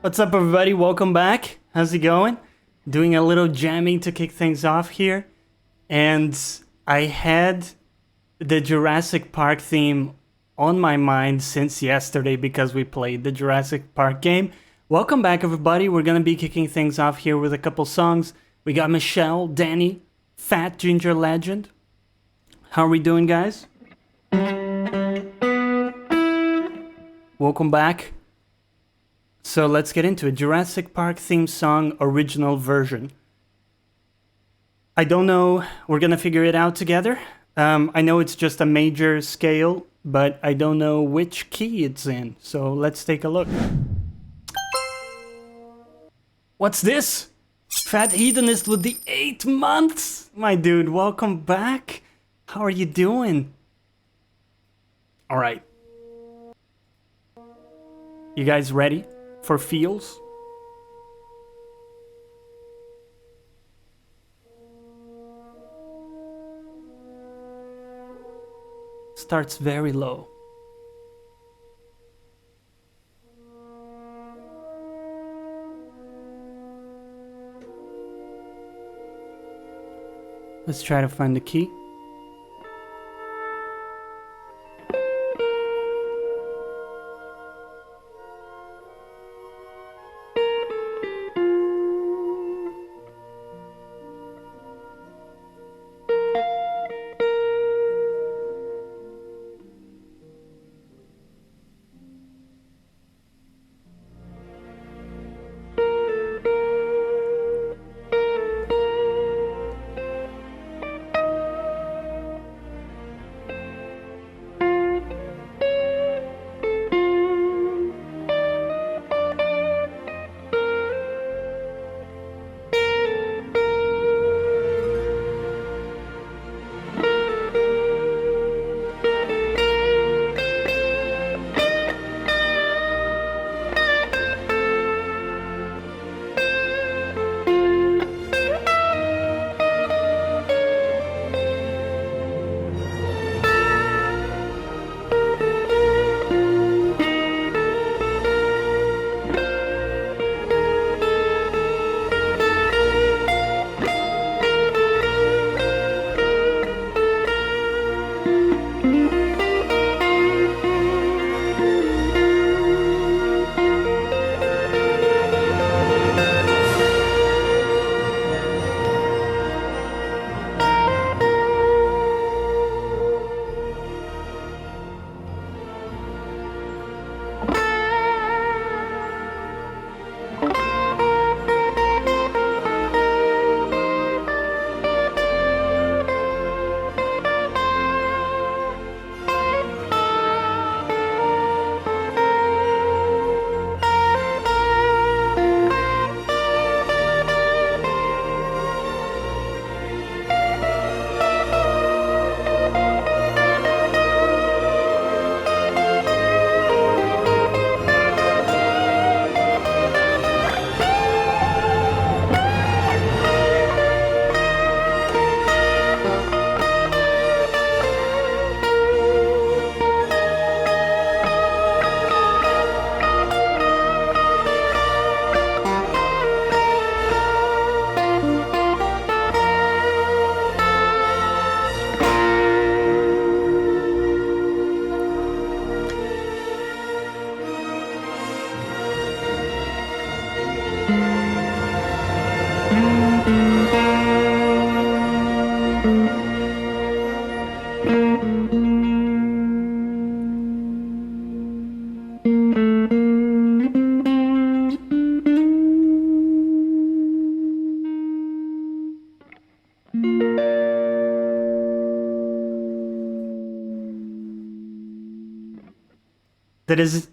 What's up, everybody? Welcome back. How's it going? Doing a little jamming to kick things off here. And I had the Jurassic Park theme on my mind since yesterday because we played the Jurassic Park game. Welcome back, everybody. We're going to be kicking things off here with a couple songs. We got Michelle, Danny, Fat Ginger Legend. How are we doing, guys? Welcome back. So let's get into it. Jurassic Park theme song, original version. I don't know. We're gonna figure it out together. I know it's just a major scale, but I don't know which key it's in. So let's take a look. What's this? Fat Hedonist with the 8 months. My dude, welcome back. How are you doing? All right. You guys ready for feels? Starts very low. Let's try to find the key.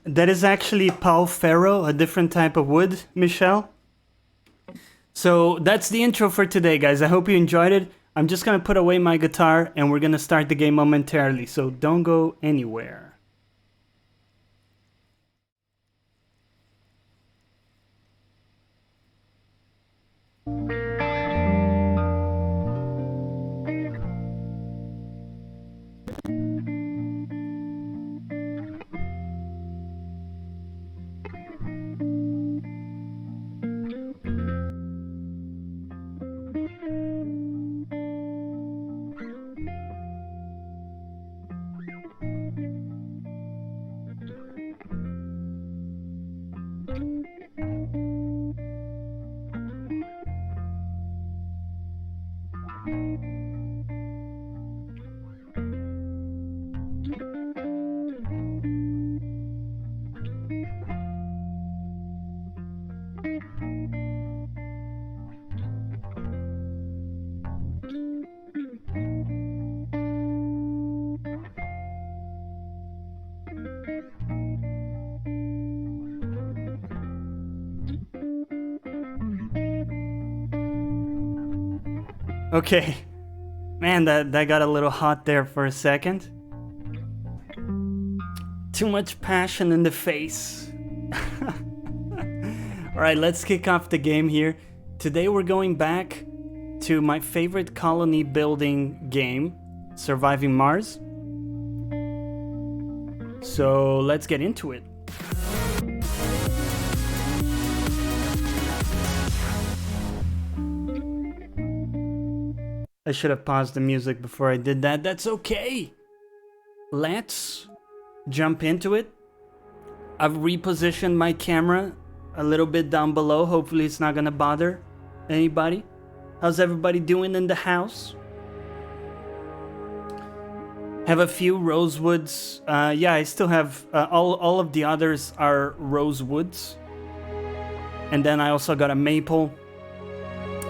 That is actually Paul Ferro, a different type of wood, Michelle. So that's the intro for today, guys. I hope you enjoyed it. I'm just gonna put away my guitar and we're gonna start the game momentarily, so don't go anywhere. Okay. Man, that got a little hot there for a second. Too much passion in the face. Alright, let's kick off the game here. Today we're going back to my favorite colony building game, Surviving Mars. So let's get into it. I should have paused the music before I did that. That's okay. Let's jump into it. I've repositioned my camera a little bit down below. Hopefully it's not gonna bother anybody. How's everybody doing in the house? Have a few rosewoods. Yeah, I still have all of the others are rosewoods. And then I also got a maple.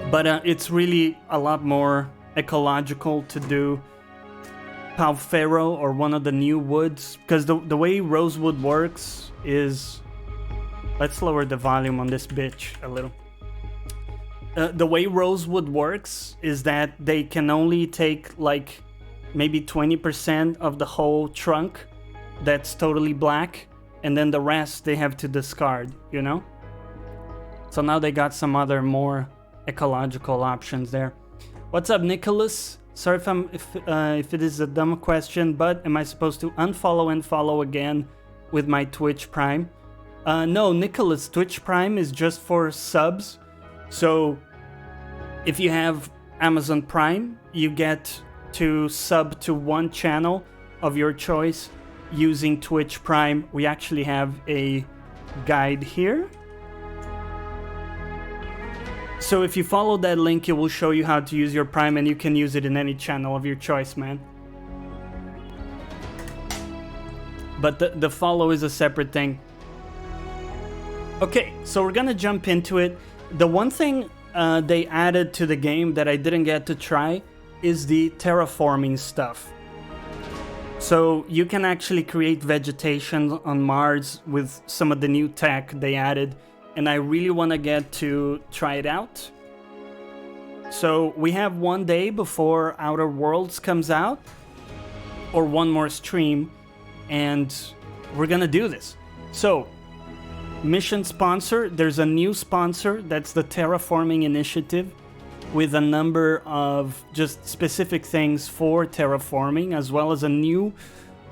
But it's really a lot more ecological to do Palfero or one of the new woods, because the way rosewood works is, let's lower the volume on this bitch a little. The way rosewood works is that they can only take like maybe 20% of the whole trunk that's totally black, and then the rest they have to discard, you know? So now they got some other more ecological options there. What's up, Nicholas? Sorry if it is a dumb question, but am I supposed to unfollow and follow again with my Twitch Prime? No, Nicholas, Twitch Prime is just for subs. So if you have Amazon Prime, you get to sub to one channel of your choice using Twitch Prime. We actually have a guide here. So if you follow that link, it will show you how to use your Prime, and you can use it in any channel of your choice, man. But the follow is a separate thing. Okay, so we're gonna jump into it. The one thing they added to the game that I didn't get to try is the terraforming stuff. So you can actually create vegetation on Mars with some of the new tech they added, and I really want to get to try it out. So we have one day before Outer Worlds comes out, or one more stream, and we're gonna do this. So, mission sponsor, there's a new sponsor, that's the Terraforming Initiative, with a number of just specific things for terraforming, as well as a new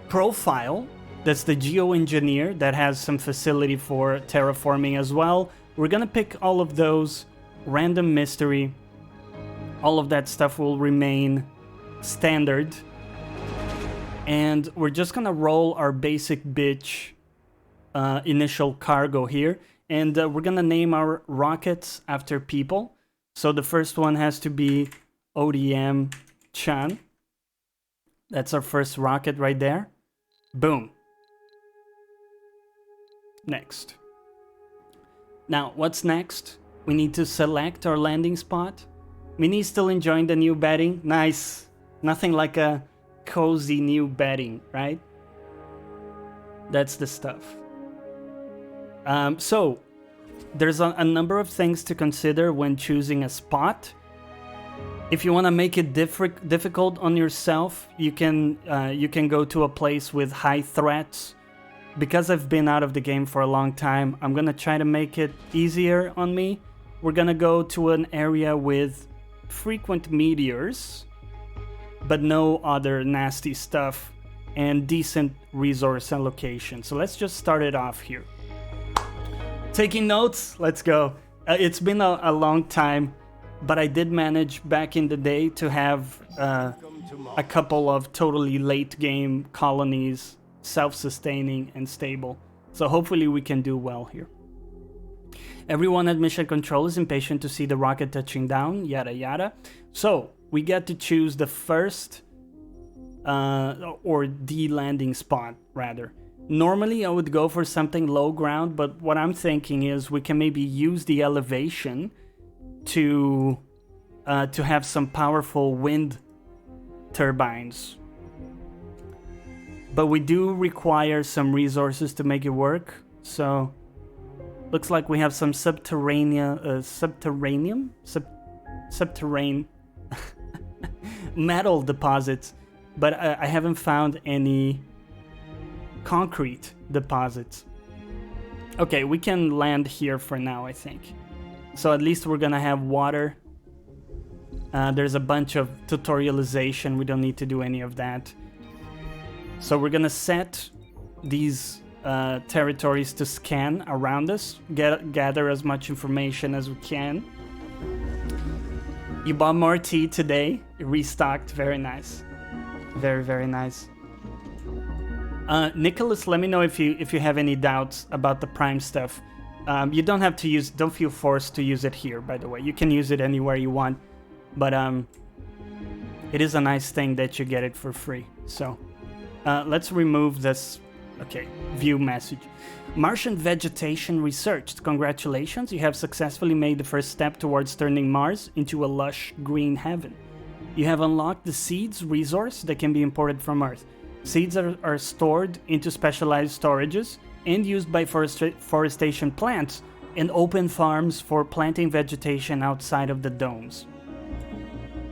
profile. That's the Geoengineer that has some facility for terraforming as well. We're gonna pick all of those, random mystery, all of that stuff will remain standard. And we're just gonna roll our basic bitch initial cargo here. And we're gonna name our rockets after people. So the first one has to be ODM Chan. That's our first rocket right there. Boom. Next. Now, what's next? We need to select our landing spot. Minnie's still enjoying the new bedding. Nice. Nothing like a cozy new bedding, right? That's the stuff. So, there's a number of things to consider when choosing a spot. If you want to make it difficult on yourself, you can go to a place with high threats. Because I've been out of the game for a long time, I'm gonna try to make it easier on me. We're gonna go to an area with frequent meteors, but no other nasty stuff, and decent resource allocation. So let's just start it off here. Taking notes? Let's go. It's been a long time, but I did manage back in the day to have a couple of totally late game colonies, self-sustaining and stable. So hopefully we can do well here. Everyone at Mission Control is impatient to see the rocket touching down, yada yada. So we get to choose the first or the landing spot rather. Normally I would go for something low ground, but what I'm thinking is we can maybe use the elevation to have some powerful wind turbines. But we do require some resources to make it work, so looks like we have some subterranean metal deposits, but I haven't found any concrete deposits. Okay, we can land here for now, I think. So at least we're gonna have water. There's a bunch of tutorialization. We don't need to do any of that. So we're gonna set these territories to scan around us, gather as much information as we can. You bought more tea today, restocked, very nice. Very, very nice. Nicholas, let me know if you have any doubts about the Prime stuff. You don't have to don't feel forced to use it here, by the way. You can use it anywhere you want, but it is a nice thing that you get it for free. So let's remove this. Okay, view message. Martian vegetation researched. Congratulations, you have successfully made the first step towards turning Mars into a lush green heaven. You have unlocked the seeds resource that can be imported from Earth. Seeds are stored into specialized storages and used by forestation plants and open farms for planting vegetation outside of the domes.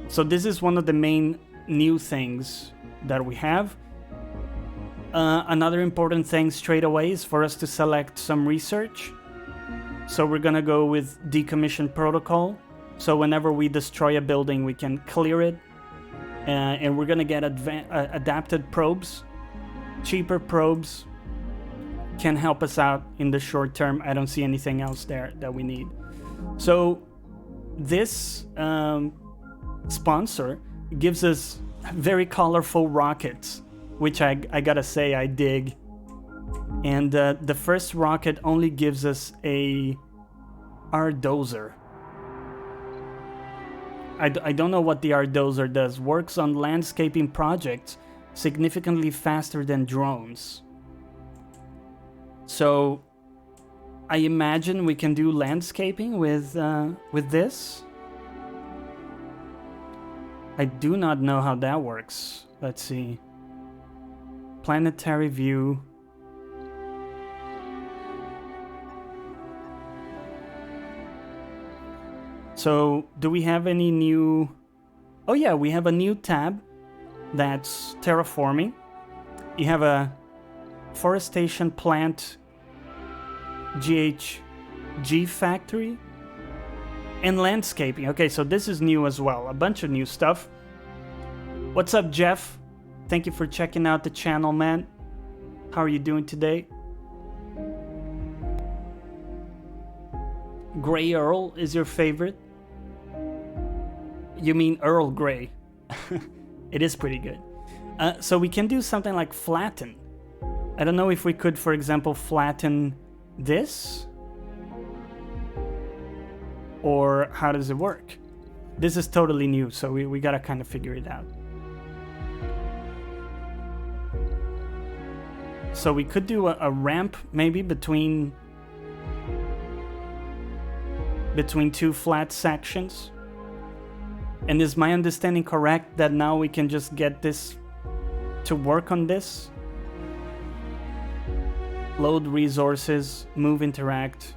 So this is one of the main new things that we have. Another important thing straight away is for us to select some research. So we're gonna go with decommission protocol. So whenever we destroy a building, we can clear it. And we're gonna get adapted probes. Cheaper probes can help us out in the short term. I don't see anything else there that we need. So this sponsor gives us very colorful rockets, which I gotta say I dig. And the first rocket only gives us a Ardozer. I don't know what the Ardozer does. Works on landscaping projects significantly faster than drones. So I imagine we can do landscaping with this. I do not know how that works. Let's see. Planetary view. So, do we have any new... Oh yeah, we have a new tab that's terraforming. You have a forestation plant GHG factory and landscaping. Okay, so this is new as well. A bunch of new stuff. What's up, Jeff? Thank you for checking out the channel, man. How are you doing today? Grey Earl is your favorite? You mean Earl Grey. It is pretty good. So we can do something like flatten. I don't know if we could, for example, flatten this. Or how does it work? This is totally new, so we gotta kind of figure it out. So we could do a ramp maybe between two flat sections. And is my understanding correct that now we can just get this to work on this? Load resources, move, interact.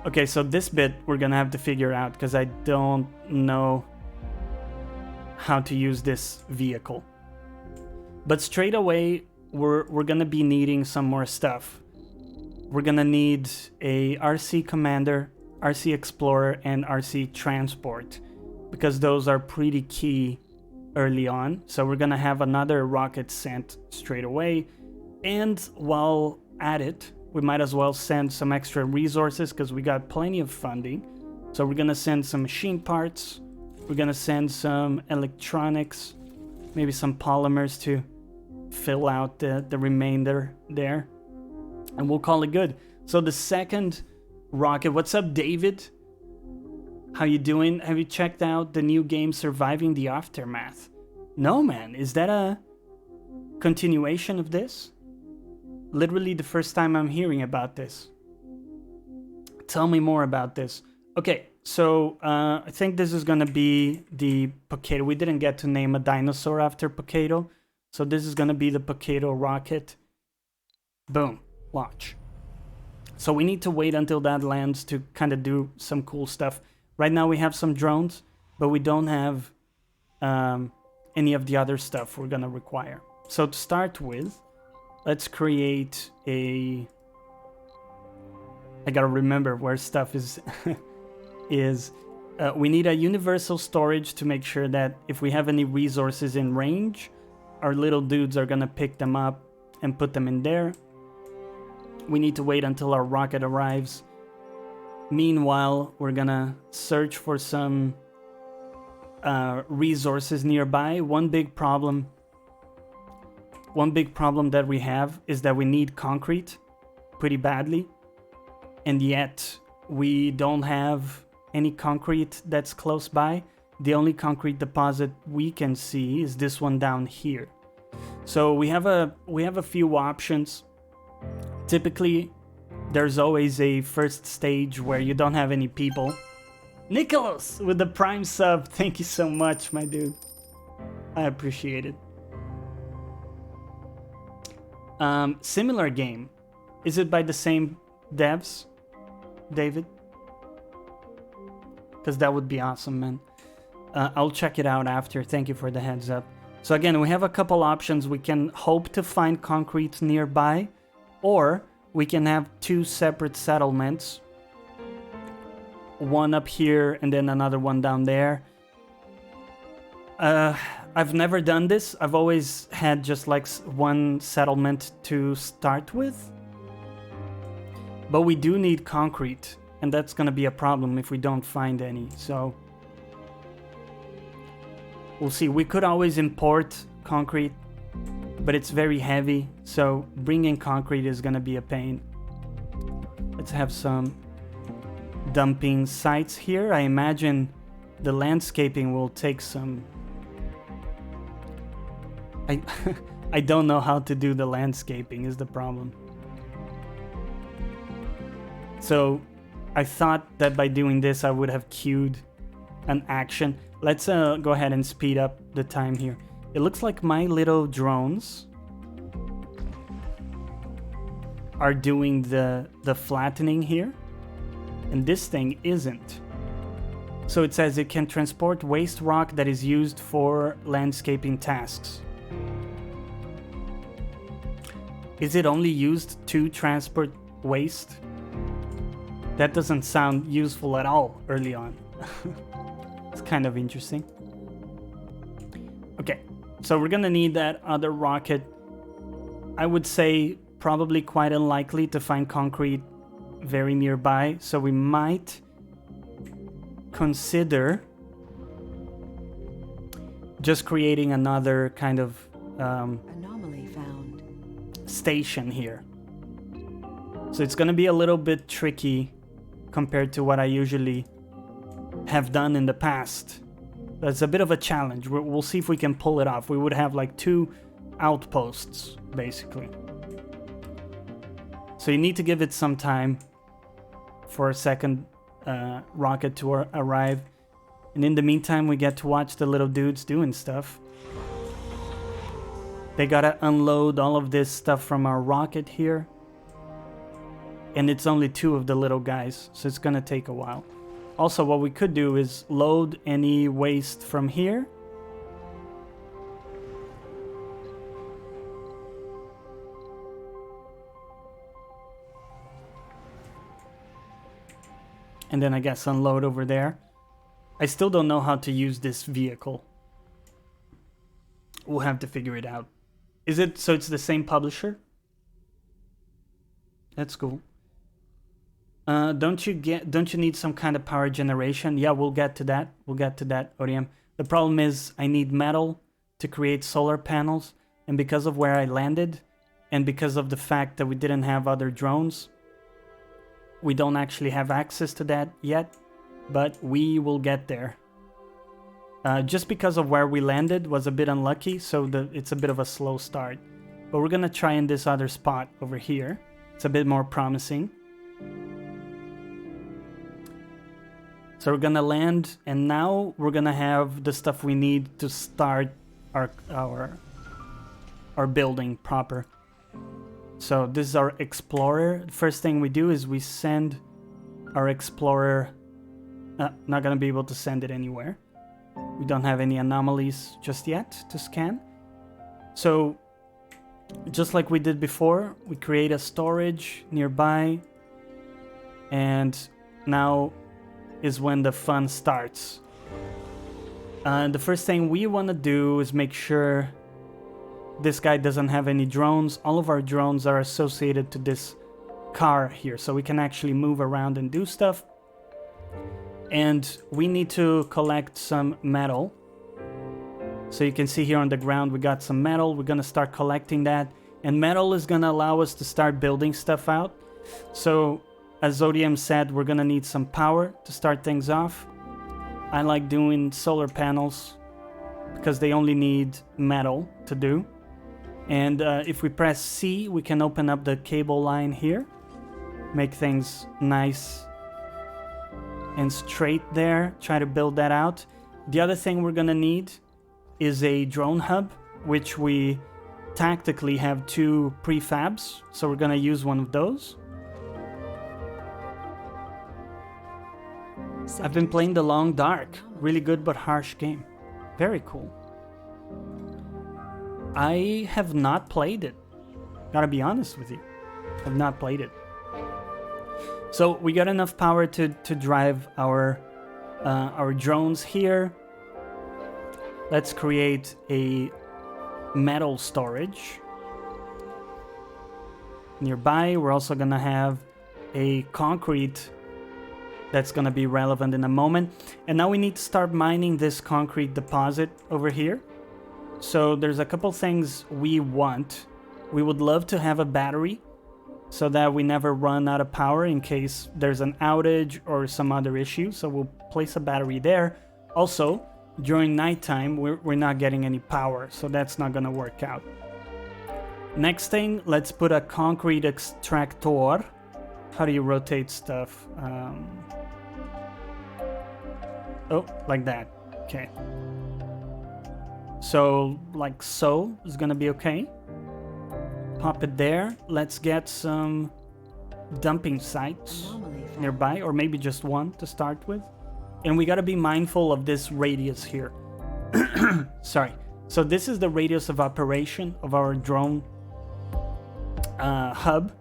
Okay, so this bit we're gonna have to figure out because I don't know how to use this vehicle. But straight away, we're gonna be needing some more stuff. We're gonna need a RC Commander, RC Explorer, and RC Transport, because those are pretty key early on. So we're gonna have another rocket sent straight away. And while at it, we might as well send some extra resources because we got plenty of funding. So we're gonna send some machine parts. We're gonna send some electronics, maybe some polymers to fill out the remainder there. And we'll call it good. So the second rocket, what's up, David? How you doing? Have you checked out the new game Surviving the Aftermath? No, man. Is that a continuation of this? Literally the first time I'm hearing about this. Tell me more about this. Okay, so I think this is gonna be the Potato. We didn't get to name a dinosaur after Potato. So this is gonna be the Potato rocket. Boom, launch. So we need to wait until that lands to kind of do some cool stuff. Right now we have some drones. but we don't have any of the other stuff we're gonna require. So to start with, let's create a... I gotta remember where stuff is. We need a universal storage to make sure that if we have any resources in range, our little dudes are gonna pick them up and put them in there. We need to wait until our rocket arrives. Meanwhile, we're gonna search for some resources nearby. One big problem that we have is that we need concrete pretty badly, and yet we don't have any concrete that's close by. The only concrete deposit we can see is this one down here. So we have a few options. Typically, there's always a first stage where you don't have any people. Nicholas with the Prime sub, thank you so much, my dude. I appreciate it. Similar game. Is it by the same devs, David? Because that would be awesome, man. I'll check it out after. Thank you for the heads up. So again, we have a couple options. We can hope to find concrete nearby, or we can have two separate settlements. One up here and then another one down there. I've never done this. I've always had just like one settlement to start with. But we do need concrete, and that's gonna be a problem if we don't find any, so... We'll see. We could always import concrete, but it's very heavy, so bringing concrete is gonna be a pain. Let's have some dumping sites here. I imagine the landscaping will take some... I don't know how to do the landscaping is the problem. So I thought that by doing this I would have queued an action. Let's go ahead and speed up the time here. It looks like my little drones are doing the flattening here, and this thing isn't. So it says it can transport waste rock that is used for landscaping tasks. Is it only used to transport waste? That doesn't sound useful at all early on. It's kind of interesting. Okay, so we're gonna need that other rocket. I would say probably quite unlikely to find concrete very nearby, so we might consider just creating another kind of anomaly found station here. So it's gonna be a little bit tricky compared to what I usually have done in the past. That's a bit of a challenge. We'll see if we can pull it off. We would have like 2 outposts, basically. So you need to give it some time for a second rocket to arrive. And in the meantime, we get to watch the little dudes doing stuff. They gotta unload all of this stuff from our rocket here. And it's only 2 of the little guys, so it's gonna take a while. Also, what we could do is load any waste from here. And then I guess unload over there. I still don't know how to use this vehicle. We'll have to figure it out. Is it, so it's the same publisher? That's cool. Don't you need some kind of power generation? Yeah, we'll get to that. We'll get to that, Oriam. The problem is I need metal to create solar panels, and because of where I landed, and because of the fact that we didn't have other drones, we don't actually have access to that yet, but we will get there. Just because of where we landed was a bit unlucky, so it's a bit of a slow start. But we're gonna try in this other spot over here. It's a bit more promising. So we're gonna land, and now we're gonna have the stuff we need to start our building proper. So this is our explorer. First thing we do is we send our explorer. Not gonna be able to send it anywhere. We don't have any anomalies just yet to scan. So just like we did before, we create a storage nearby, and now is when the fun starts. The first thing we want to do is make sure this guy doesn't have any drones. All of our drones are associated to this car here, so we can actually move around and do stuff. And we need to collect some metal. So you can see here on the ground we got some metal. We're gonna start collecting that, and metal is gonna allow us to start building stuff out. So as Zodium said, we're gonna need some power to start things off. I like doing solar panels because they only need metal to do. And if we press C, we can open up the cable line here, make things nice and straight there, try to build that out. The other thing we're gonna need is a drone hub, which we tactically have 2 prefabs, so we're gonna use one of those. I've been playing The Long Dark, really good but harsh game. Very cool. I have not played it, gotta be honest with you. I've not played it. So we got enough power to drive our drones here. Let's create a metal storage nearby. We're also gonna have a concrete that's gonna be relevant in a moment. And now we need to start mining this concrete deposit over here. So there's a couple things we want. We would love to have a battery so that we never run out of power in case there's an outage or some other issue. So we'll place a battery there. Also, during nighttime, we're not getting any power, so that's not gonna work out. Next thing, let's put a concrete extractor. How do you rotate stuff? Oh, like that. Okay. So, like so, is gonna be okay. Pop it there. Let's get some dumping sites nearby, or maybe just one to start with. And we gotta be mindful of this radius here. Sorry. So this is the radius of operation of our drone hub.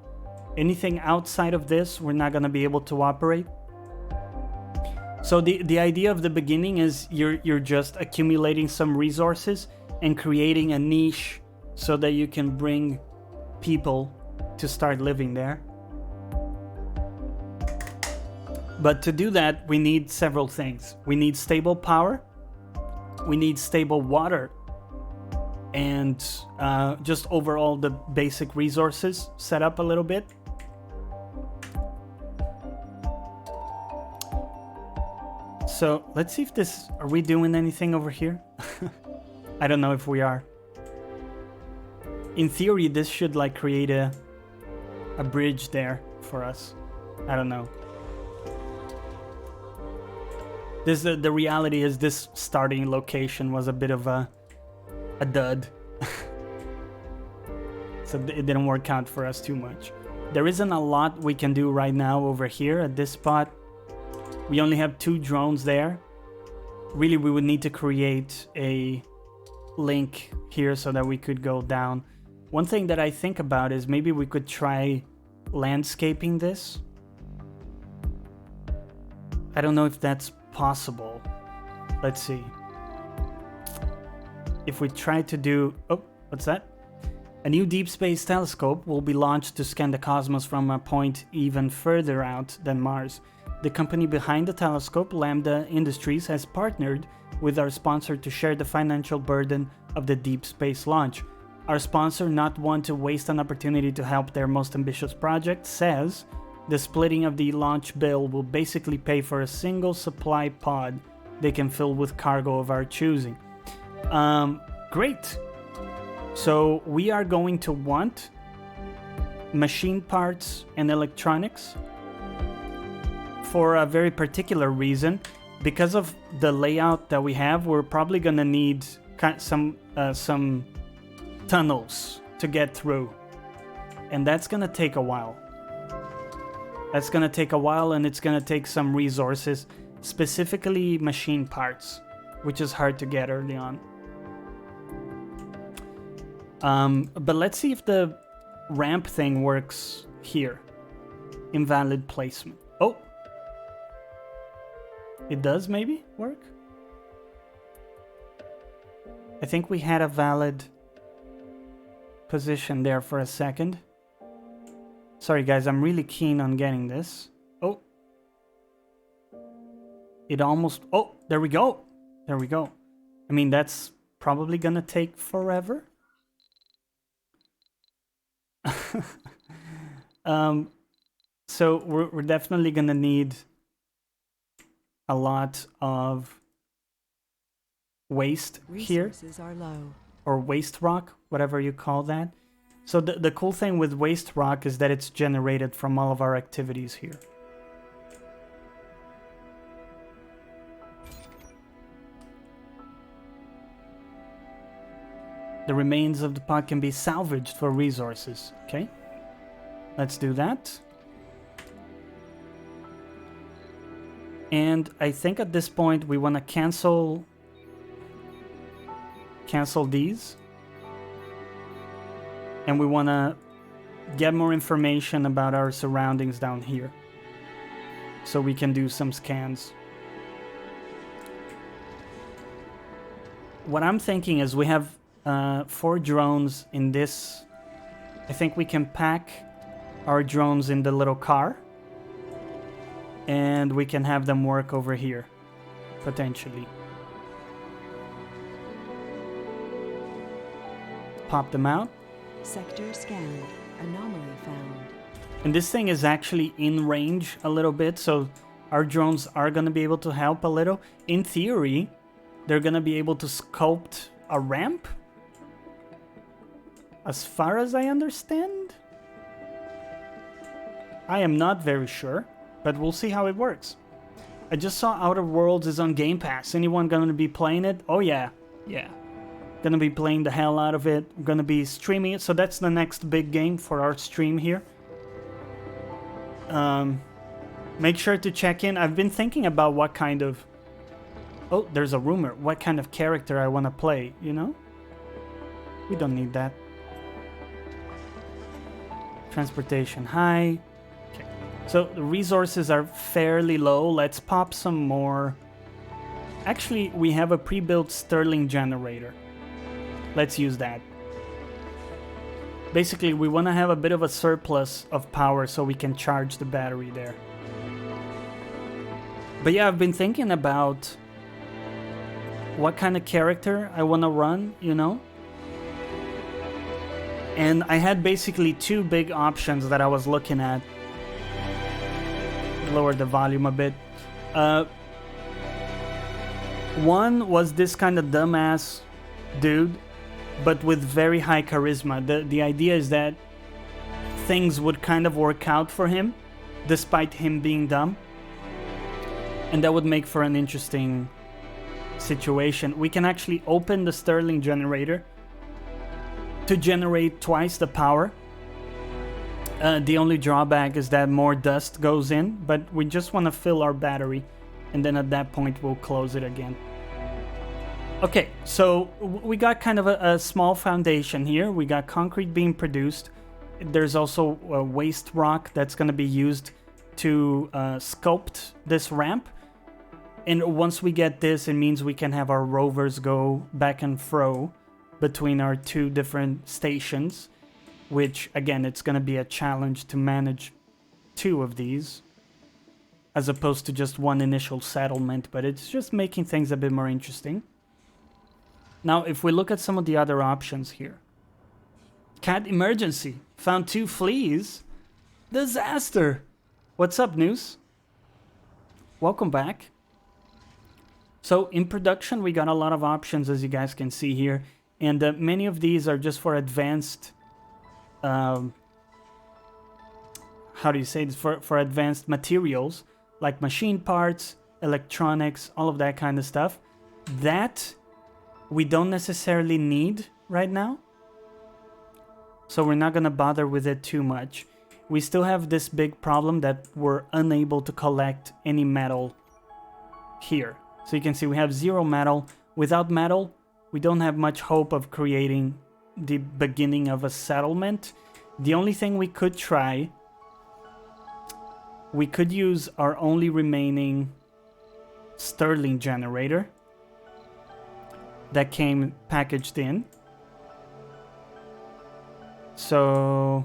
Anything outside of this, we're not gonna be able to operate. So the idea of the beginning is you're just accumulating some resources and creating a niche so that you can bring people to start living there. But to do that, we need several things. We need stable power, we need stable water, and just overall the basic resources set up a little bit. So let's see if this, are we doing anything over here? I don't know if we are. In theory, this should like create a bridge there for us. I don't know. This the reality is this starting location was a bit of a dud. So it didn't work out for us too much. There isn't a lot we can do right now over here at this spot. We only have 2 drones there. Really, we would need to create a link here so that we could go down. One thing that I think about is maybe we could try landscaping this. I don't know if that's possible. Let's see. If we try to do... Oh, what's that? A new deep space telescope will be launched to scan the cosmos from a point even further out than Mars. The company behind the telescope, Lambda Industries, has partnered with our sponsor to share the financial burden of the deep space launch. Our sponsor, not one to waste an opportunity to help their most ambitious project, says the splitting of the launch bill will basically pay for a single supply pod they can fill with cargo of our choosing. Great. So we are going to want machine parts and electronics for a very particular reason. Because of the layout that we have, we're probably gonna need some tunnels to get through, and that's gonna take a while. That's gonna take a while, and it's gonna take some resources, specifically machine parts. which is hard to get early on. But let's see if the ramp thing works here. Invalid placement. Oh! It does maybe work? I think we had a valid position there for a second. Sorry guys, I'm really keen on getting this. Oh! It almost... Oh! There we go! There we go. I mean, that's probably gonna take forever. So we're definitely gonna need a lot of waste here, Resources are low. or waste rock, whatever you call that. So the cool thing with waste rock is that it's generated from all of our activities here. The remains of the pot can be salvaged for resources. Okay, let's do that. And I think at this point we want to cancel these. And we want to get more information about our surroundings down here, so we can do some scans. What I'm thinking is we have 4 drones in this. I think we can pack our drones in the little car, and we can have them work over here, potentially. Pop them out. Sector scanned. Anomaly found. And this thing is actually in range a little bit, so our drones are going to be able to help a little. In theory, they're going to be able to sculpt a ramp, as far as I understand. I am not very sure, but we'll see how it works. I just saw Outer Worlds is on Game Pass. Anyone going to be playing it? Oh yeah, yeah. Gonna be playing the hell out of it. I'm gonna be streaming it, so that's the next big game for our stream here. Make sure to check in. I've been thinking about what kind of... Oh, there's a rumor. What kind of character I want to play, you know? We don't need that. Transportation high. Okay. So the resources are fairly low. Let's pop some more. Actually, we have a pre-built Stirling generator. Let's use that. Basically, we want to have a bit of a surplus of power so we can charge the battery there. But yeah, I've been thinking about what kind of character I want to run, you know? And I had basically 2 big options that I was looking at. Lower the volume a bit. One was this kind of dumbass dude, but with very high charisma. The idea is that things would kind of work out for him, despite him being dumb. And that would make for an interesting situation. We can actually open the Stirling generator to generate twice the power. The only drawback is that more dust goes in, but we just want to fill our battery, and then at that point we'll close it again. Okay, so we got kind of a small foundation here. We got concrete being produced. There's also waste rock that's going to be used to sculpt this ramp. And once we get this, it means we can have our rovers go back and fro between our 2 different stations, which, again, it's going to be a challenge to manage 2 of these, as opposed to just one initial settlement, but it's just making things a bit more interesting. Now, if we look at some of the other options here. Cat emergency. Found 2 fleas. Disaster. What's up, News? Welcome back. So, in production, we got a lot of options, as you guys can see here. And many of these are just for advanced... how do you say this? For advanced materials, like machine parts, electronics, all of that kind of stuff. That... we don't necessarily need right now, so we're not gonna bother with it too much. We still have this big problem that we're unable to collect any metal here. So you can see we have 0 metal. Without metal, we don't have much hope of creating the beginning of a settlement. The only thing we could try, we could use our only remaining Stirling generator that came packaged in. So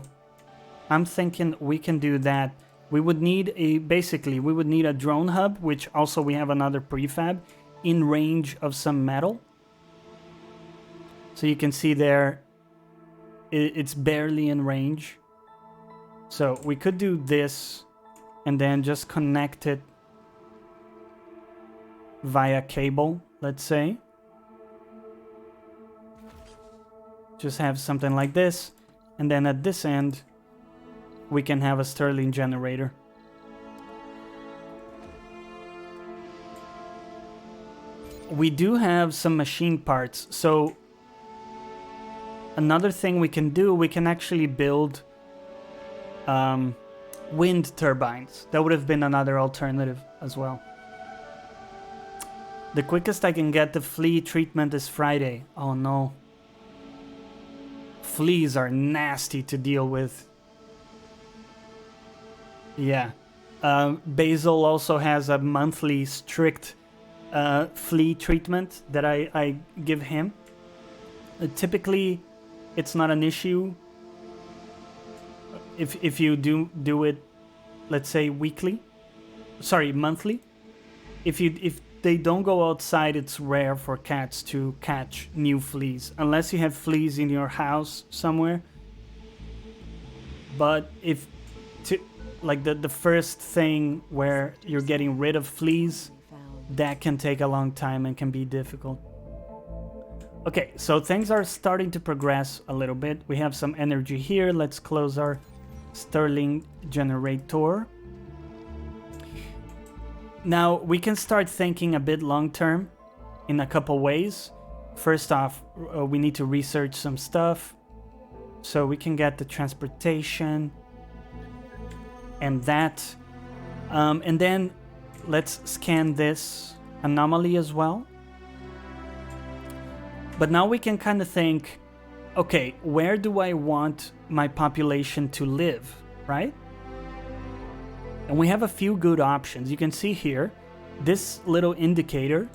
I'm thinking we can do that. We would need basically we would need a drone hub, which also we have another prefab in range of some metal. So you can see there, it's barely in range. So we could do this and then just connect it via cable, let's say. Just have something like this. And then at this end, we can have a Stirling generator. We do have some machine parts. So another thing we can do, we can actually build wind turbines. That would have been another alternative as well. The quickest I can get the flea treatment is Friday. Oh no. Fleas are nasty to deal with. Yeah. Basil also has a monthly strict flea treatment that I give him. Typically, it's not an issue if you do it, let's say monthly. If they don't go outside, it's rare for cats to catch new fleas unless you have fleas in your house somewhere. But like the first thing where you're getting rid of fleas, that can take a long time and can be difficult. Okay, so things are starting to progress a little bit. We have some energy here. Let's close our Stirling generator. Now we can start thinking a bit long term in a couple ways. First off, we need to research some stuff so we can get the transportation and that. And then let's scan this anomaly as well. But now we can kind of think, okay, where do I want my population to live, right? And we have a few good options. You can see here, this little indicator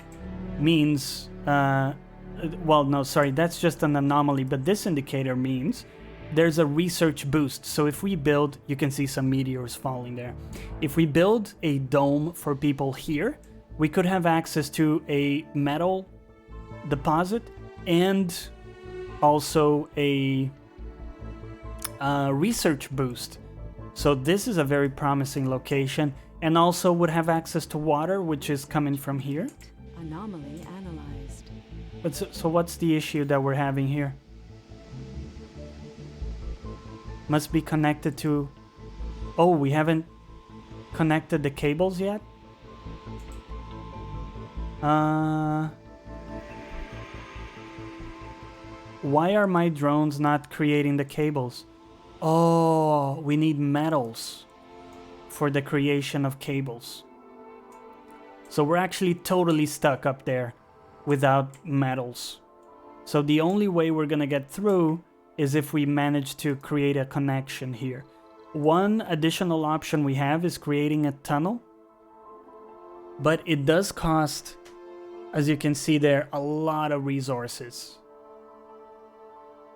means, well, no, sorry, that's just an anomaly, but this indicator means there's a research boost. So if we build, you can see some meteors falling there. If we build a dome for people here, we could have access to a metal deposit and also a research boost. So this is a very promising location, and also would have access to water, which is coming from here. Anomaly analyzed. But so what's the issue that we're having here? Must be connected to... Oh, we haven't connected the cables yet? Why are my drones not creating the cables? Oh, we need metals for the creation of cables. So we're actually totally stuck up there without metals. So the only way we're gonna get through is if we manage to create a connection here. One additional option we have is creating a tunnel, but it does cost, as you can see there, a lot of resources.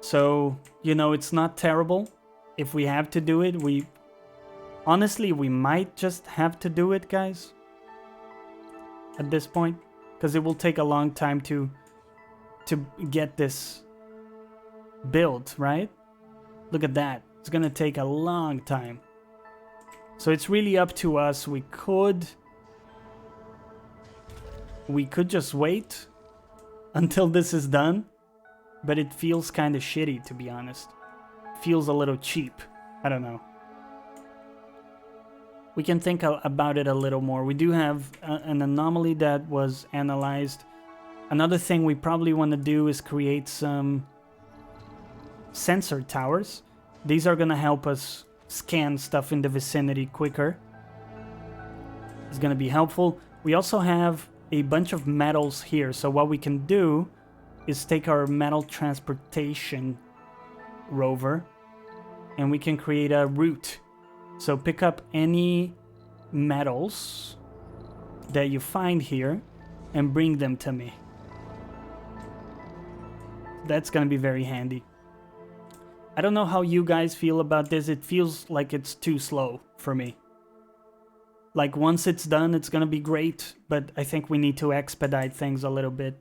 So, you know, it's not terrible. If we have to do it, honestly, we might just have to do it, guys, at this point, because it will take a long time to get this built, right? Look at that. It's gonna take a long time. So it's really up to us. We could just wait until this is done, but it feels kind of shitty, to be honest. Feels a little cheap. I don't know. We can think about it a little more. We do have an anomaly that was analyzed. Another thing we probably want to do is create some sensor towers. These are going to help us scan stuff in the vicinity quicker. It's going to be helpful. We also have a bunch of metals here. So what we can do is take our metal transportation rover and we can create a route. So pick up any metals that you find here and bring them to me. That's gonna be very handy. I don't know how you guys feel about this. It feels like it's too slow for me. Like once it's done, it's gonna be great, but I think we need to expedite things a little bit.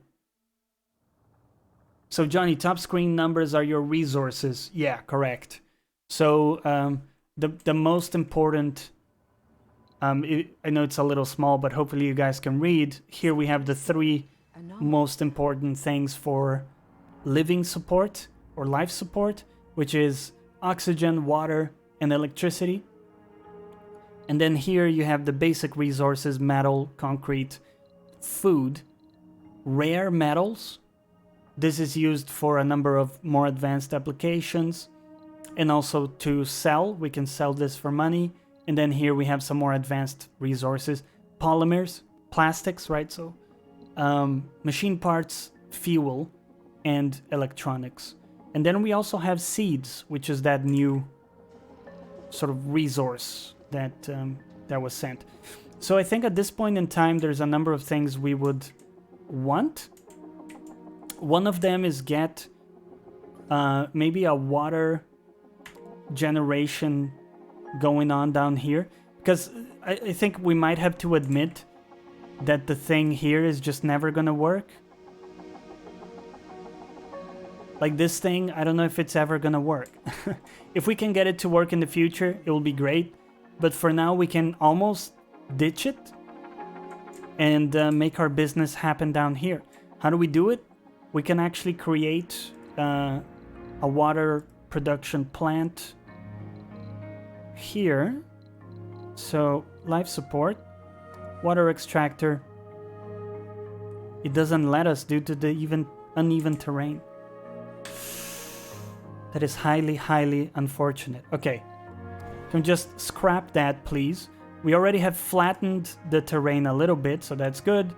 So Johnny, top screen numbers are your resources. Yeah, correct. So the most important, I know it's a little small, but hopefully you guys can read. Here we have the 3 most important things for living support or life support, which is oxygen, water, and electricity. And then here you have the basic resources: metal, concrete, food, rare metals. This is used for a number of more advanced applications, and also to sell. We can sell this for money. And then here we have some more advanced resources: polymers, plastics, right? So machine parts, fuel, and electronics. And then we also have seeds, which is that new sort of resource that that was sent. So I think at this point in time, there's a number of things we would want. One of them is get maybe a water generation going on down here, because I think we might have to admit that the thing here is just never gonna work. Like this thing, I don't know if it's ever gonna work. If we can get it to work in the future, it will be great. But for now, we can almost ditch it and make our business happen down here. How do we do it? We can actually create a water production plant here. So life support, water extractor. It doesn't let us due to the uneven terrain. That is highly, highly unfortunate. Okay, can we just scrap that, please? We already have flattened the terrain a little bit, so that's good.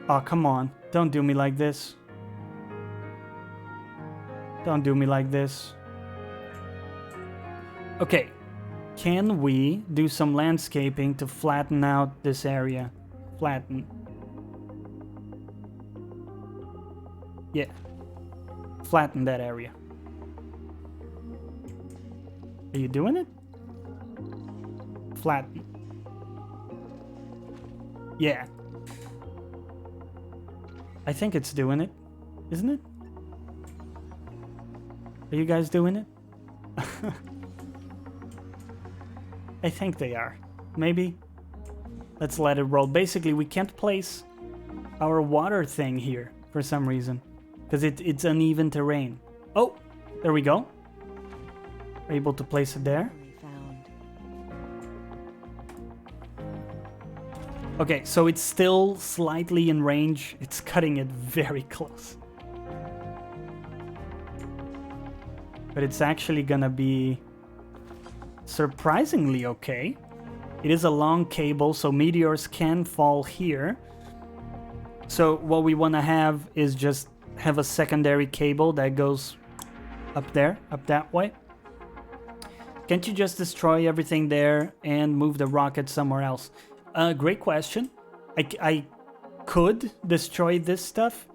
Oh, come on. Don't do me like this. Don't do me like this. Okay, can we do some landscaping to flatten out this area? Flatten. Yeah. Flatten that area. Are you doing it? Flatten. Yeah. I think it's doing it, isn't it? Are you guys doing it? I think they are. Maybe. Let's let it roll. Basically, we can't place our water thing here for some reason, because it's uneven terrain. Oh, there we go. Are you able to place it there? Okay, so it's still slightly in range. It's cutting it very close. But it's actually gonna be surprisingly okay. It is a long cable, so meteors can fall here. So what we want to have is just have a secondary cable that goes up there, up that way. Can't you just destroy everything there and move the rocket somewhere else? Great question. I could destroy this stuff.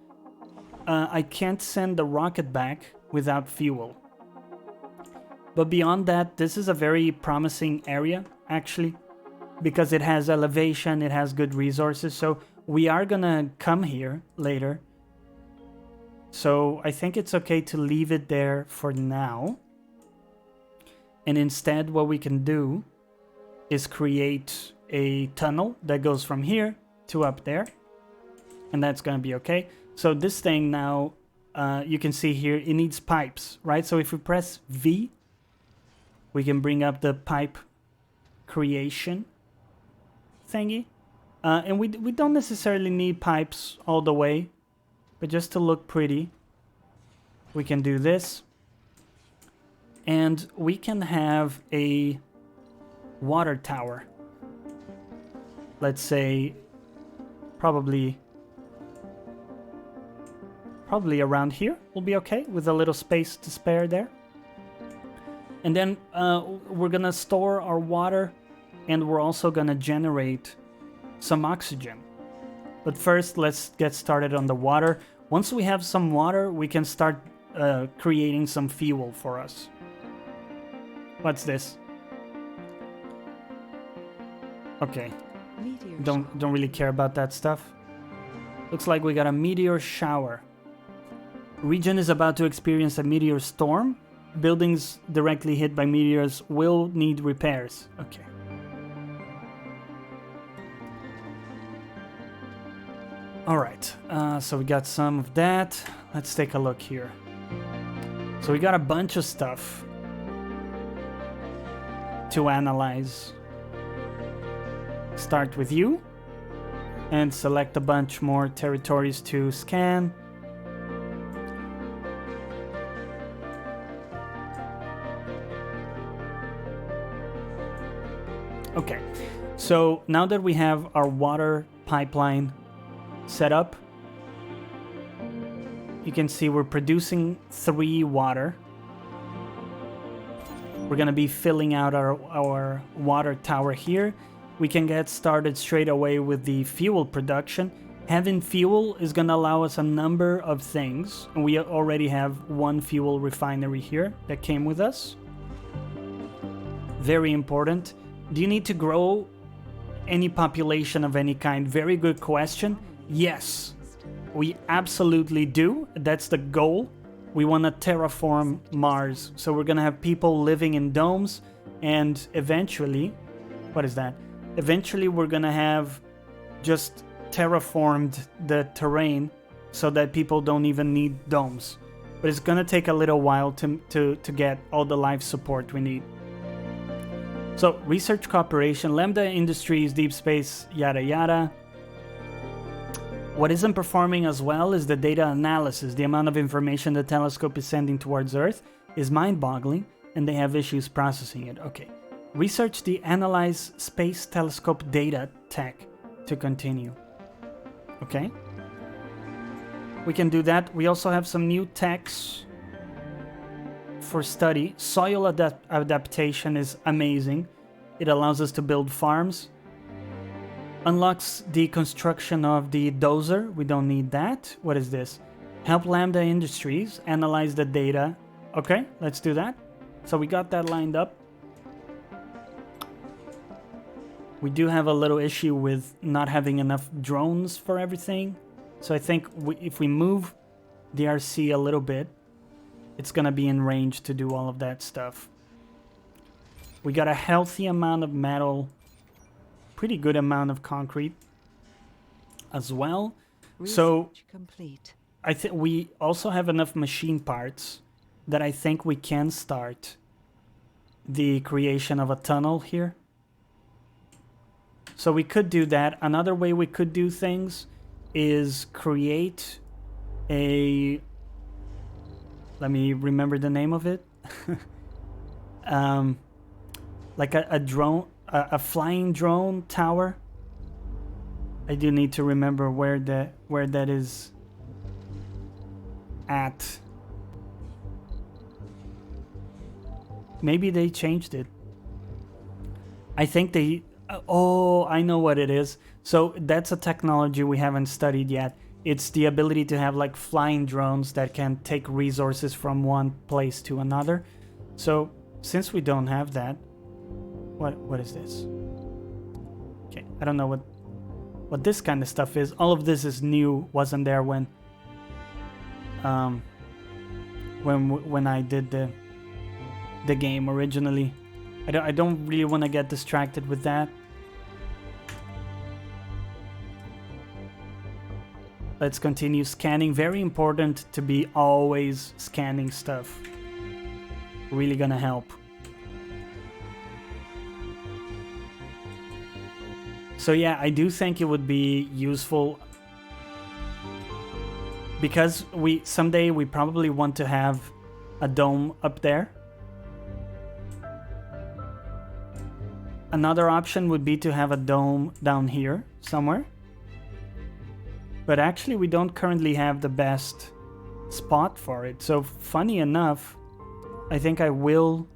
I can't send the rocket back without fuel. But beyond that, this is a very promising area, actually, because it has elevation, it has good resources. So we are gonna come here later. So I think it's okay to leave it there for now. And instead, what we can do is create a tunnel that goes from here to up there. And that's gonna be okay. So this thing now, you can see here, it needs pipes, right? So if we press V, we can bring up the pipe creation thingy. And we don't necessarily need pipes all the way, but just to look pretty, we can do this. And we can have a water tower. Let's say Probably around here will be okay, with a little space to spare there. And then we're gonna store our water, and we're also gonna generate some oxygen. But first, let's get started on the water. Once we have some water, we can start creating some fuel for us. What's this? Okay, Meteor don't really care about that stuff. Looks like we got a meteor shower. Region is about to experience a meteor storm. Buildings directly hit by meteors will need repairs. Okay. Alright, so we got some of that. Let's take a look here. So we got a bunch of stuff to analyze. Start with you and select a bunch more territories to scan. Okay, so now that we have our water pipeline set up, you can see we're producing 3 water. We're gonna be filling out our water tower here. We can get started straight away with the fuel production. Having fuel is gonna allow us a number of things. And we already have 1 fuel refinery here that came with us. Very important. Do you need to grow any population of any kind? Very good question. Yes, we absolutely do. That's the goal. We want to terraform Mars. So we're going to have people living in domes, and eventually, what is that? Eventually we're going to have just terraformed the terrain so that people don't even need domes. But it's going to take a little while to get all the life support we need. So, Research Corporation, Lambda Industries, Deep Space, yada yada. What isn't performing as well is the data analysis. The amount of information the telescope is sending towards Earth is mind-boggling, and they have issues processing it. Okay. Research the Analyze Space Telescope data tech to continue. Okay. We can do that. We also have some new techs for study. Soil adaptation is amazing. It allows us to build farms. Unlocks the construction of the dozer. We don't need that. What is this? Help Lambda Industries analyze the data. Okay, let's do that. So we got that lined up. We do have a little issue with not having enough drones for everything. So I think if we move the RC a little bit, it's gonna be in range to do all of that stuff. We got a healthy amount of metal, pretty good amount of concrete as well. So complete. I think we also have enough machine parts that I think we can start the creation of a tunnel here. So we could do that. Another way we could do things is create a... Let me remember the name of it. Like a drone, a flying drone tower. I do need to remember where that is at. Maybe they changed it. I think they... Oh, I know what it is. So that's a technology we haven't studied yet. It's the ability to have like flying drones that can take resources from one place to another. So since we don't have that, what is this? Okay, I don't know what this kind of stuff is. All of this is new. Wasn't there when I did the game originally. I don't really want to get distracted with that. Let's continue scanning. Very important to be always scanning stuff. Really gonna help. So yeah, I do think it would be useful because someday we probably want to have a dome up there. Another option would be to have a dome down here somewhere. But actually we don't currently have the best spot for it. So funny enough, I think I will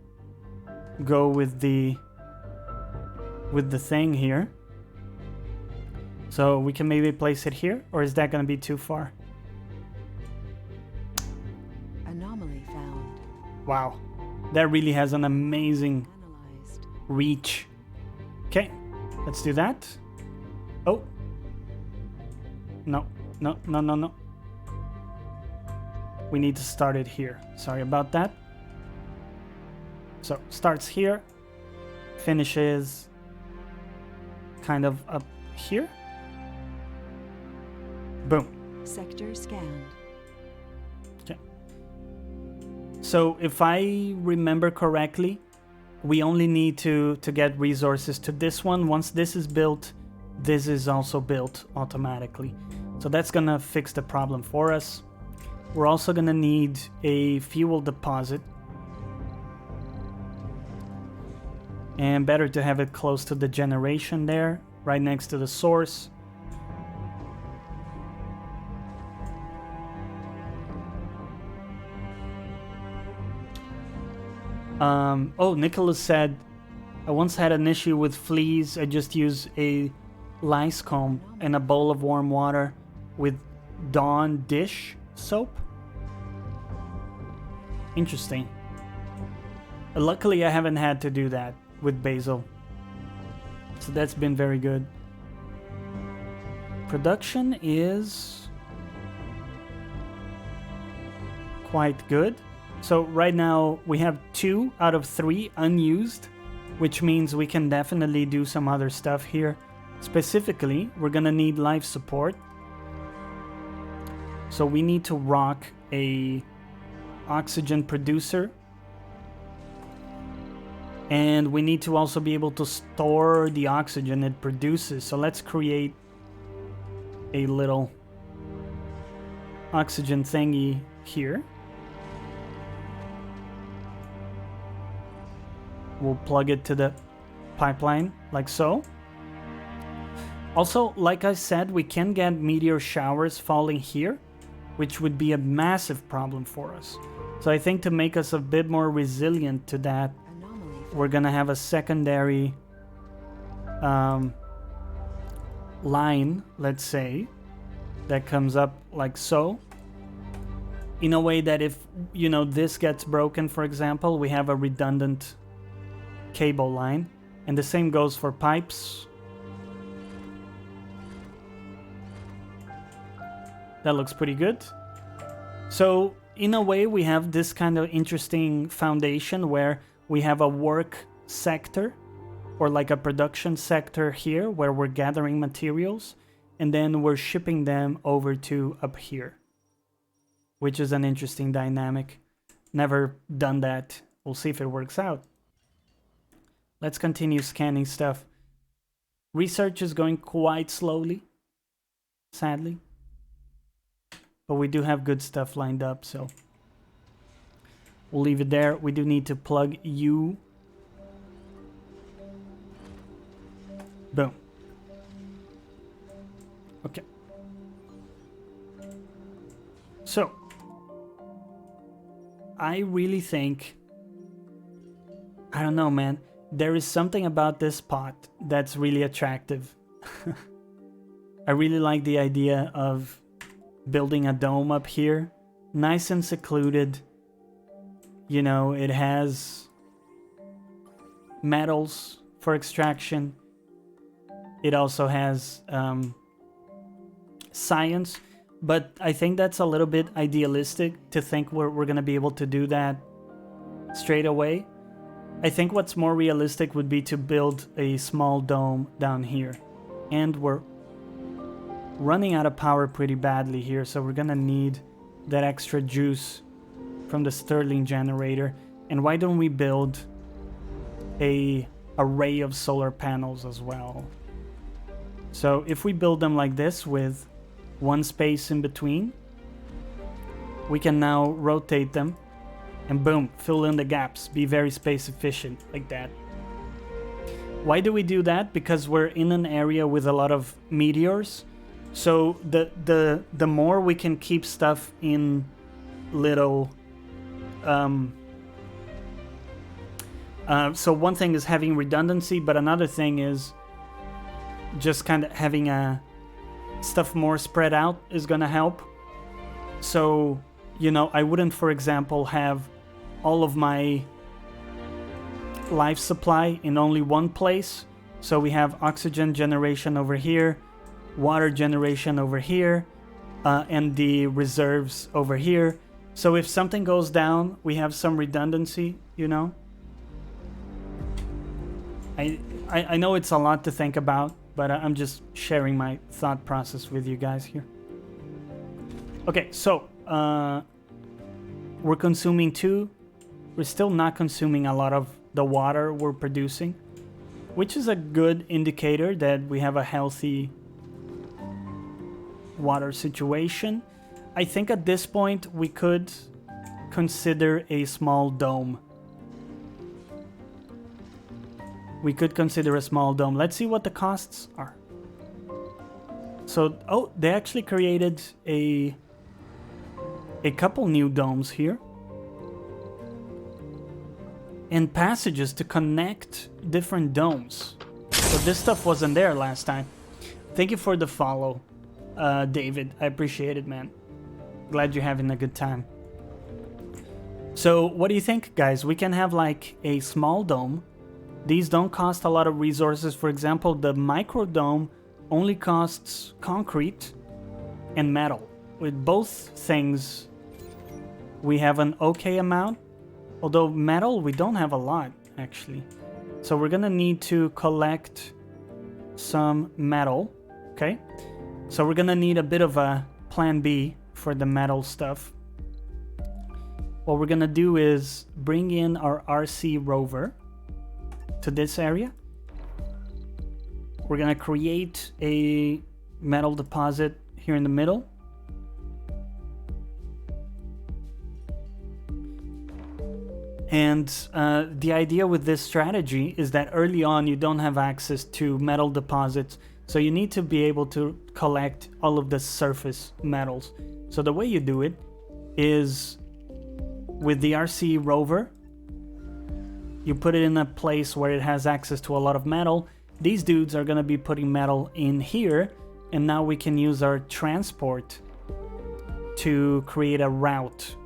go with the thing here. So we can maybe place it here, or is that going to be too far? Anomaly found. Wow, that really has an amazing Analyzed. reach. Okay, let's do that. Oh. No. We need to start it here. Sorry about that. So, starts here. Finishes kind of up here. Boom. Sector scanned. Okay. So, if I remember correctly, we only need to get resources to this one. Once this is built, this is also built automatically. So that's gonna fix the problem for us. We're also gonna need a fuel deposit. And better to have it close to the generation there, right next to the source. Oh, Nicholas said, I once had an issue with fleas. I just use a lice comb and a bowl of warm water with Dawn dish soap. Interesting. Luckily, I haven't had to do that with basil. So that's been very good. Production is quite good. So right now we have 2 out of 3 unused, which means we can definitely do some other stuff here. Specifically, we're gonna need life support. So we need to rock a oxygen producer. And we need to also be able to store the oxygen it produces. So let's create a little oxygen thingy here. We'll plug it to the pipeline like so. Also, like I said, we can get meteor showers falling here, which would be a massive problem for us. So I think to make us a bit more resilient to that, we're gonna have a secondary line, let's say, that comes up like so. In a way that if, you know, this gets broken, for example, we have a redundant cable line. And the same goes for pipes. That looks pretty good. So in a way, we have this kind of interesting foundation where we have a work sector or like a production sector here where we're gathering materials and then we're shipping them over to up here, which is an interesting dynamic. Never done that. We'll see if it works out. Let's continue scanning stuff. Research is going quite slowly, sadly. But we do have good stuff lined up, so we'll leave it there. We do need to plug you. Boom. Okay. So, I really think, I don't know, man. There is something about this pot that's really attractive. I really like the idea of building a dome up here. Nice and secluded. You know, it has metals for extraction. It also has science. But I think that's a little bit idealistic to think we're going to be able to do that straight away. I think what's more realistic would be to build a small dome down here. And we're running out of power pretty badly here, so we're gonna need that extra juice from the Stirling generator. And why don't we build a array of solar panels as well? So if we build them like this with one space in between, we can now rotate them and boom, fill in the gaps, be very space efficient like that. Why do we do that? Because we're in an area with a lot of meteors, So the more we can keep stuff in little so one thing is having redundancy, but another thing is just kind of having stuff more spread out is gonna help. So, you know, I wouldn't, for example, have all of my life supply in only one place. So we have oxygen generation over here, water generation over here, and the reserves over here. So if something goes down, we have some redundancy, you know? I know it's a lot to think about, but I'm just sharing my thought process with you guys here. Okay, so we're consuming 2. We're still not consuming a lot of the water we're producing, which is a good indicator that we have a healthy water situation. I think at this point we could consider a small dome. We could consider a small dome. Let's see what the costs are. So, oh, they actually created a couple new domes here. And passages to connect different domes. So this stuff wasn't there last time. Thank you for the follow, David. I appreciate it, man. Glad you're having a good time. So what do you think, guys? We can have like a small dome. These don't cost a lot of resources. For example, the micro dome only costs concrete and metal. With both things, we have an okay amount. Although metal, we don't have a lot, actually. So we're gonna need to collect some metal, okay? So we're gonna need a bit of a plan B for the metal stuff. What we're gonna do is bring in our RC rover to this area. We're gonna create a metal deposit here in the middle. And the idea with this strategy is that early on you don't have access to metal deposits, so you need to be able to collect all of the surface metals. So the way you do it is with the RC rover, you put it in a place where it has access to a lot of metal. These dudes are gonna be putting metal in here, and now we can use our transport to create a route.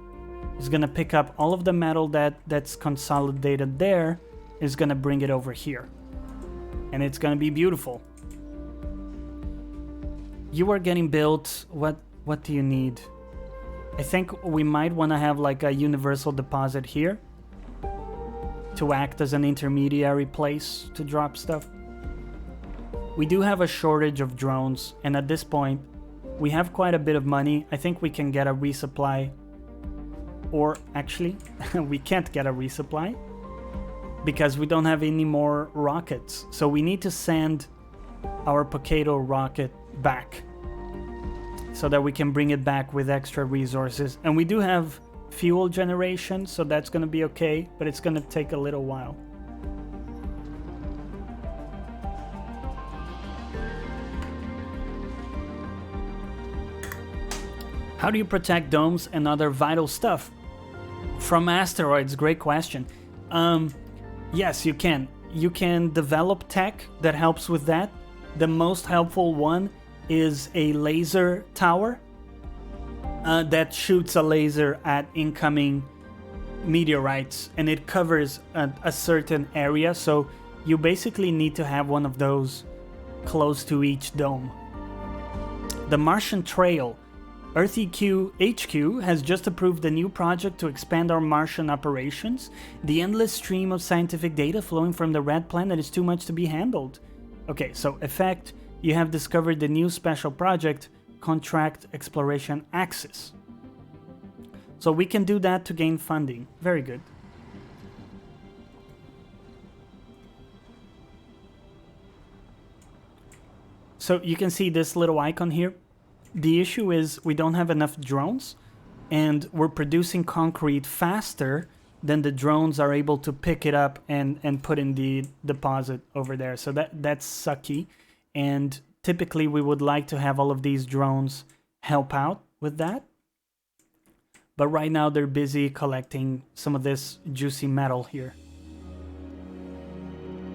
It's gonna pick up all of the metal that's consolidated there, is gonna bring it over here. And it's gonna be beautiful. You are getting built. What do you need? I think we might wanna have like a universal deposit here to act as an intermediary place to drop stuff. We do have a shortage of drones, and at this point, we have quite a bit of money. I think we can get a resupply. Or actually, we can't get a resupply because we don't have any more rockets. So we need to send our Potato rocket back so that we can bring it back with extra resources. And we do have fuel generation, so that's going to be okay, but it's going to take a little while. How do you protect domes and other vital stuff from asteroids? Great question. Yes, you can. You can develop tech that helps with that. The most helpful one is a laser tower that shoots a laser at incoming meteorites, and it covers a certain area. So you basically need to have one of those close to each dome. The Martian Trail. EarthEQ HQ has just approved a new project to expand our Martian operations. The endless stream of scientific data flowing from the red planet is too much to be handled. Okay, so effect, you have discovered the new special project, Contract Exploration Axis. So we can do that to gain funding. Very good. So you can see this little icon here. The issue is we don't have enough drones, and we're producing concrete faster than the drones are able to pick it up and put in the deposit over there. So that's sucky. And typically we would like to have all of these drones help out with that. But right now they're busy collecting some of this juicy metal here.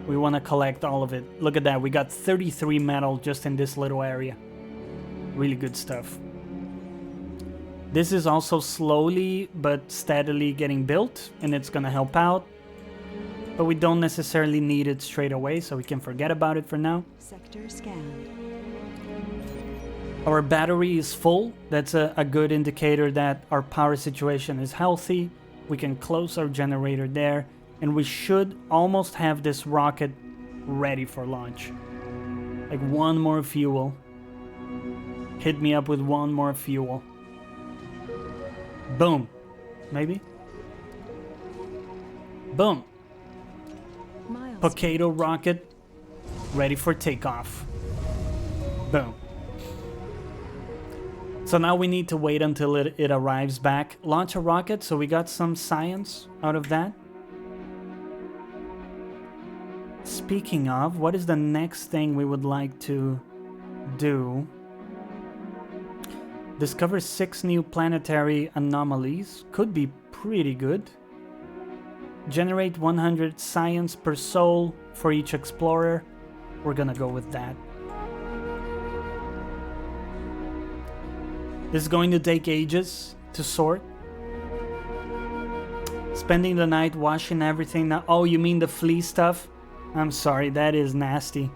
We want to collect all of it. Look at that, we got 33 metal just in this little area. Really good stuff. This is also slowly but steadily getting built, and it's gonna help out. But we don't necessarily need it straight away, so we can forget about it for now. Sector scanned. Our battery is full. That's a good indicator that our power situation is healthy. We can close our generator there, and we should almost have this rocket ready for launch. Like one more fuel. Hit me up with one more fuel. Boom. Maybe? Boom. Miles. Potato rocket ready for takeoff. Boom. So now we need to wait until it arrives back. Launch a rocket, so we got some science out of that. Speaking of, what is the next thing we would like to do? Discover 6 new planetary anomalies. Could be pretty good. Generate 100 science per soul for each explorer. We're gonna go with that. This is going to take ages to sort. Spending the night washing everything now. Oh, you mean the flea stuff? I'm sorry, that is nasty.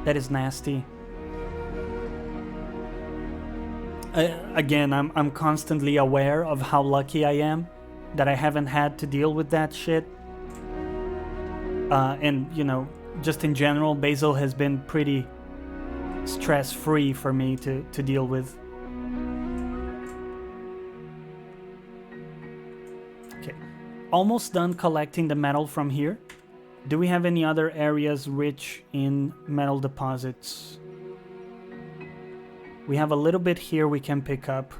That is nasty. Again, I'm constantly aware of how lucky I am that I haven't had to deal with that shit. And, you know, just in general, Basil has been pretty stress-free for me to deal with. Okay, almost done collecting the metal from here. Do we have any other areas rich in metal deposits? We have a little bit here we can pick up.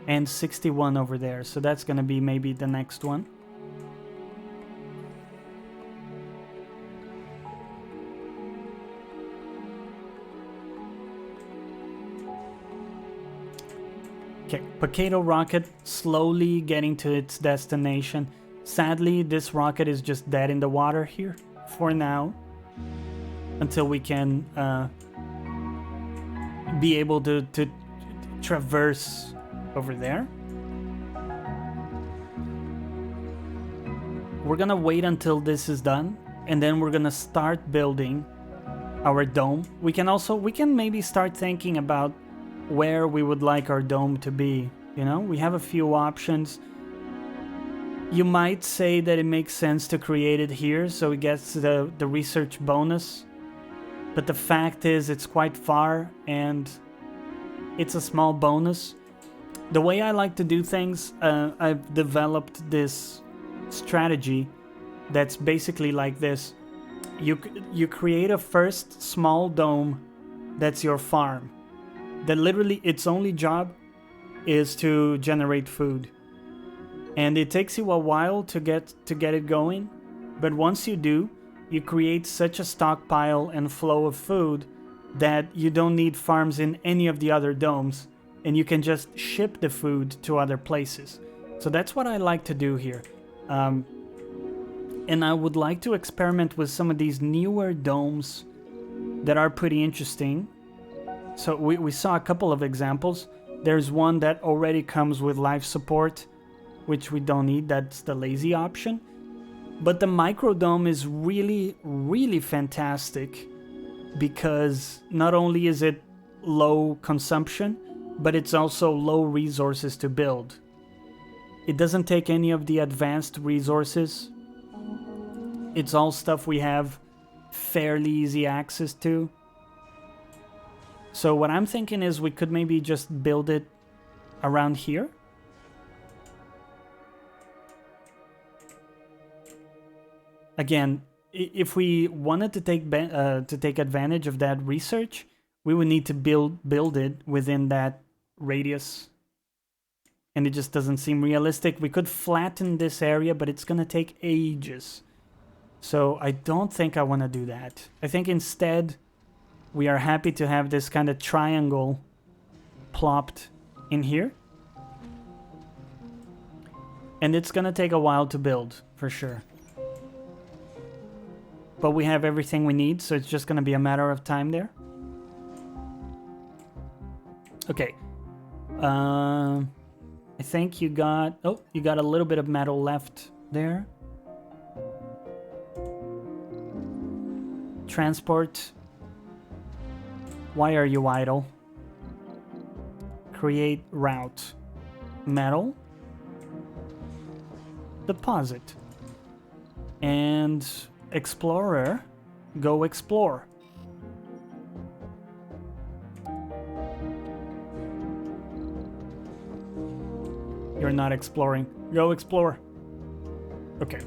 And 61 over there, so that's gonna be maybe the next one. Okay, Potato rocket slowly getting to its destination. Sadly, this rocket is just dead in the water here for now. Until we can be able to traverse over there. We're gonna wait until this is done, and then we're gonna start building our dome. We can maybe start thinking about where we would like our dome to be. You know, we have a few options. You might say that it makes sense to create it here so it gets the research bonus. But the fact is it's quite far and it's a small bonus. The way I like to do things, I've developed this strategy that's basically like this. You create a first small dome that's your farm. That literally its only job is to generate food. And it takes you a while to get it going, but once you do, you create such a stockpile and flow of food that you don't need farms in any of the other domes, and you can just ship the food to other places. So that's what I like to do here. And I would like to experiment with some of these newer domes that are pretty interesting. So we saw a couple of examples. There's one that already comes with life support, which we don't need. That's the lazy option. But the microdome is really, really fantastic because not only is it low consumption, but it's also low resources to build. It doesn't take any of the advanced resources. It's all stuff we have fairly easy access to. So what I'm thinking is we could maybe just build it around here. Again, if we wanted to take advantage of that research, we would need to build it within that radius. And it just doesn't seem realistic. We could flatten this area, but it's gonna take ages. So I don't think I want to do that. I think instead we are happy to have this kind of triangle plopped in here. And it's gonna take a while to build, for sure. But we have everything we need, so it's just gonna be a matter of time there. Okay. I think you got... Oh, you got a little bit of metal left there. Transport. Why are you idle? Create route. Metal. Deposit. And explorer, go explore. You're not exploring. Go explore. Okay.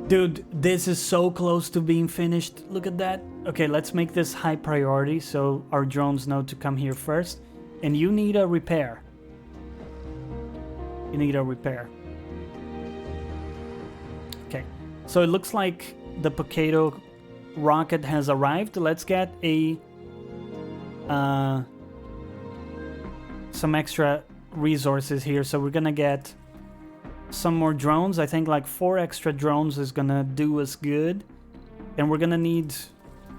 Dude, this is so close to being finished. Look at that. Okay, let's make this high priority so our drones know to come here first. And you need a repair. You need a repair. Okay, so it looks like the Potato rocket has arrived. Let's get a some extra resources here. So we're gonna get some more drones. I think like 4 extra drones is gonna do us good. And we're gonna need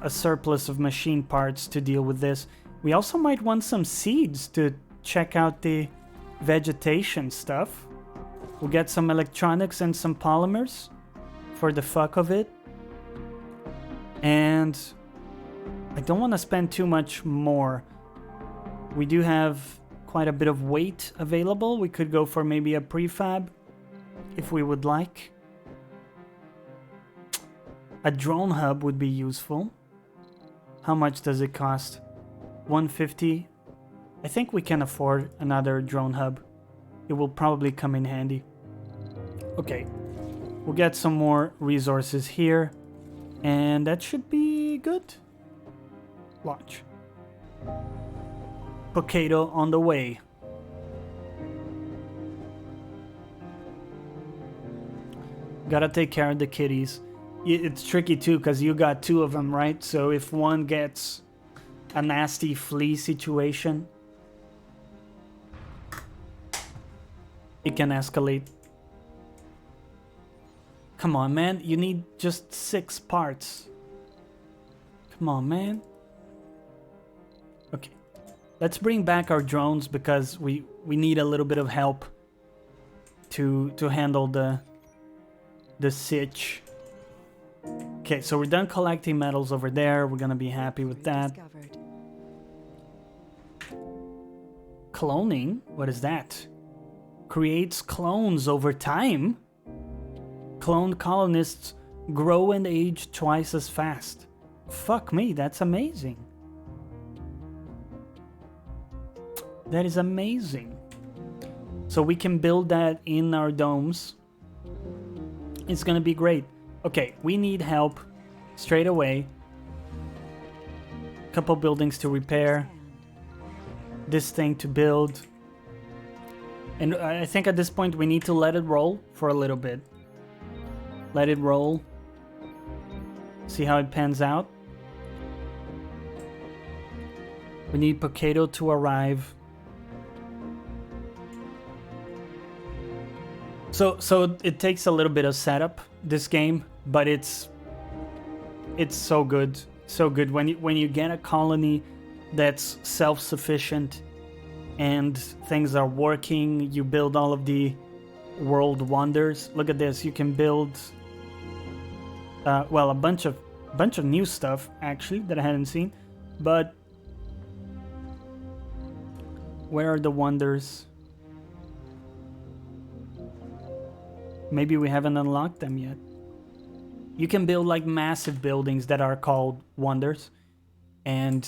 a surplus of machine parts to deal with this. We also might want some seeds to check out the vegetation stuff. We'll get some electronics and some polymers for the fuck of it. And I don't want to spend too much more. We do have quite a bit of weight available. We could go for maybe a prefab if we would like. A drone hub would be useful. How much does it cost? 150. I think we can afford another drone hub. It will probably come in handy. Okay, we'll get some more resources here, and that should be good. Launch. Potato on the way. Gotta take care of the kitties. It's tricky too, because you got 2 of them, right? So if one gets a nasty flea situation, it can escalate. Come on, man. You need just 6 parts. Come on, man. Okay. Let's bring back our drones because we need a little bit of help to handle the sitch. Okay, so we're done collecting metals over there. We're gonna be happy with that. Discovered. Cloning? What is that? Creates clones over time? Cloned colonists grow and age twice as fast. Fuck me, that's amazing. That is amazing. So we can build that in our domes. It's gonna be great. Okay, we need help straight away. Couple buildings to repair. This thing to build. And I think at this point we need to let it roll for a little bit. Let it roll. See how it pans out. We need Potato to arrive. So it takes a little bit of setup, this game, but it's so good. So good when you get a colony that's self-sufficient and things are working, you build all of the world wonders. Look at this, you can build well, a bunch of new stuff actually that I hadn't seen, but where are the wonders? Maybe we haven't unlocked them yet. You can build like massive buildings that are called wonders, and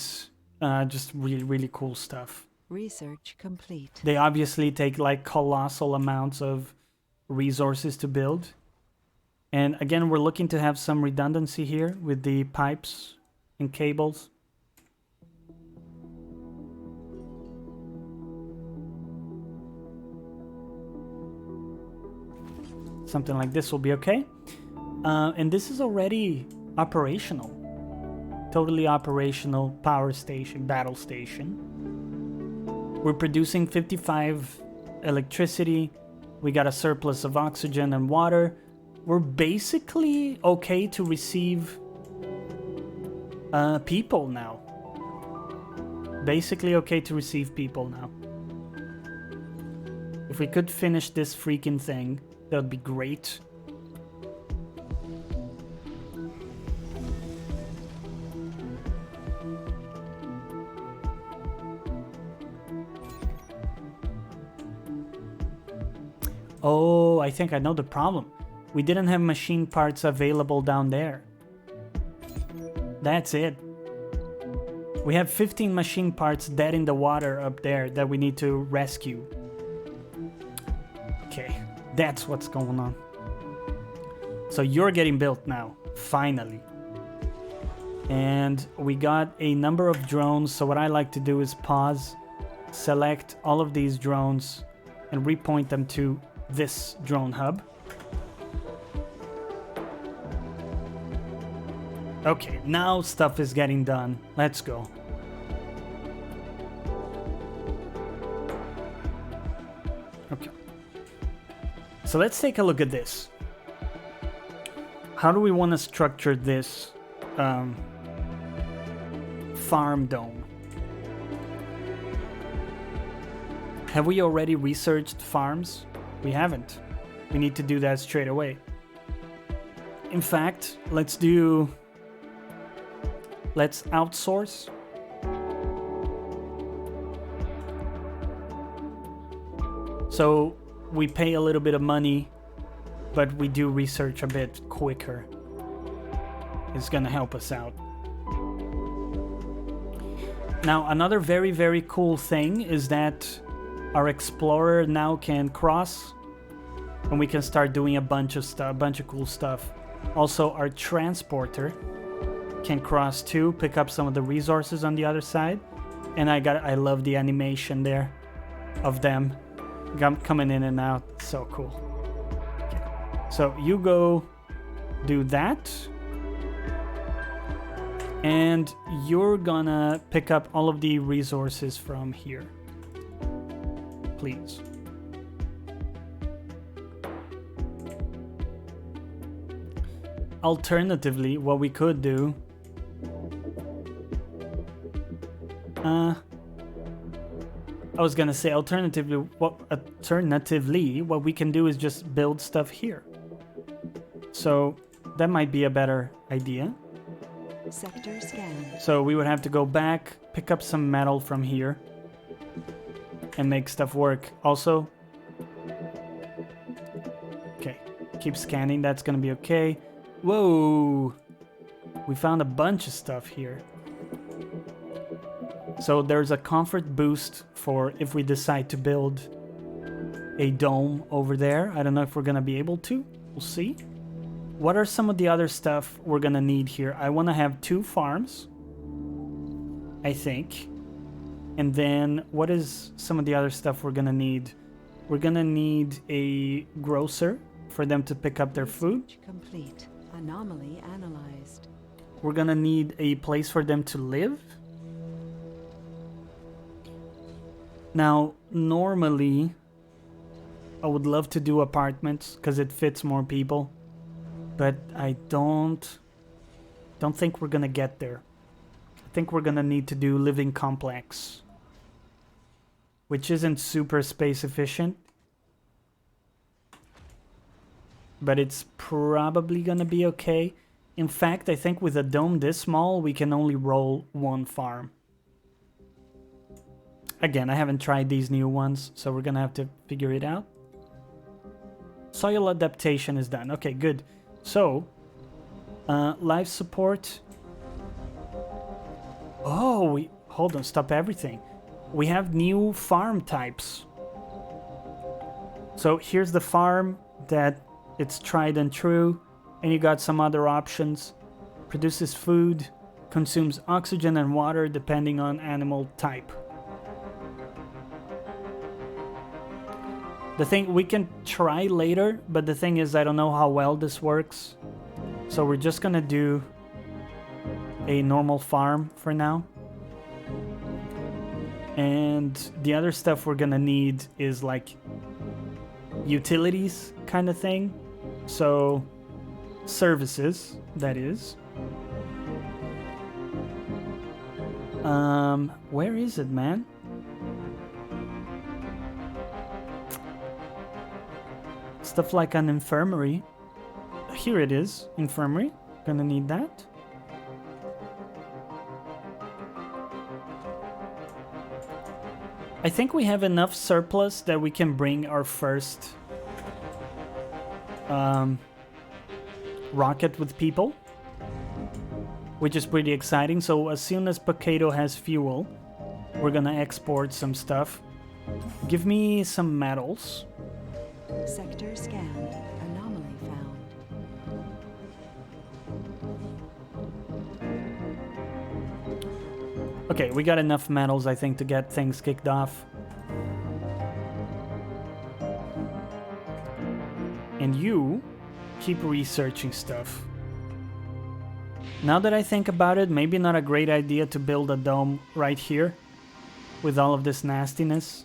just really, really cool stuff. Research complete. They obviously take like colossal amounts of resources to build. And again, we're looking to have some redundancy here with the pipes and cables. Something like this will be okay. And this is already operational. totally operational power station, battle station. We're producing 55 electricity. We got a surplus of oxygen and water. We're basically okay to receive people now. Basically okay to receive people now. If we could finish this freaking thing, that would be great. Oh, I think I know the problem. We didn't have machine parts available down there. That's it. We have 15 machine parts dead in the water up there that we need to rescue. Okay, that's what's going on. So you're getting built now, finally. And we got a number of drones, so what I like to do is pause, select all of these drones, and repoint them to this drone hub. Okay, now stuff is getting done. Let's go. Okay. So let's take a look at this. How do we want to structure this farm dome? Have we already researched farms? We haven't. We need to do that straight away. In fact, let's outsource. So we pay a little bit of money, but we do research a bit quicker. It's gonna help us out. Now, another very, very cool thing is that our explorer now can cross, and we can start doing a bunch of stuff, a bunch of cool stuff. Also, our transporter can cross too, pick up some of the resources on the other side. And I love the animation there of them coming in and out. So cool. Okay. So you go do that. And you're gonna pick up all of the resources from here. Please. Alternatively, what we could do... I was gonna say alternatively, what we can do is just build stuff here. So that might be a better idea. Sector scan. So we would have to go back, pick up some metal from here, and make stuff work. Also, okay, keep scanning. That's gonna be okay. Whoa, we found a bunch of stuff here. So there's a comfort boost for if we decide to build a dome over there. I don't know if we're gonna be able to. We'll see. What are some of the other stuff we're gonna need here? I wanna have 2 farms, I think. And then what is some of the other stuff we're gonna need? We're gonna need a grocer for them to pick up their food. Research complete. Anomaly analyzed. We're gonna need a place for them to live. Now, normally, I would love to do apartments because it fits more people, but I don't think we're gonna get there. I think we're gonna need to do living complex, which isn't super space efficient, but it's probably gonna be okay. In fact, I think with a dome this small, we can only roll 1 farm. Again, I haven't tried these new ones, so we're gonna have to figure it out. Soil adaptation is done. Okay, good. So, life support. Oh, hold on, stop everything. We have new farm types. So here's the farm that it's tried and true, and you got some other options. Produces food, consumes oxygen and water depending on animal type. The thing we can try later, but the thing is I don't know how well this works. So we're just gonna do a normal farm for now. And the other stuff we're gonna need is like utilities kind of thing. So services, that is. Where is it, man? Stuff like an infirmary. Here it is, infirmary. Gonna need that. I think we have enough surplus that we can bring our first rocket with people, which is pretty exciting. So as soon as Potato has fuel, we're gonna export some stuff. Give me some metals. Sector scanned. Anomaly found. Okay, we got enough metals, I think, to get things kicked off. And you keep researching stuff. Now that I think about it, maybe not a great idea to build a dome right here with all of this nastiness.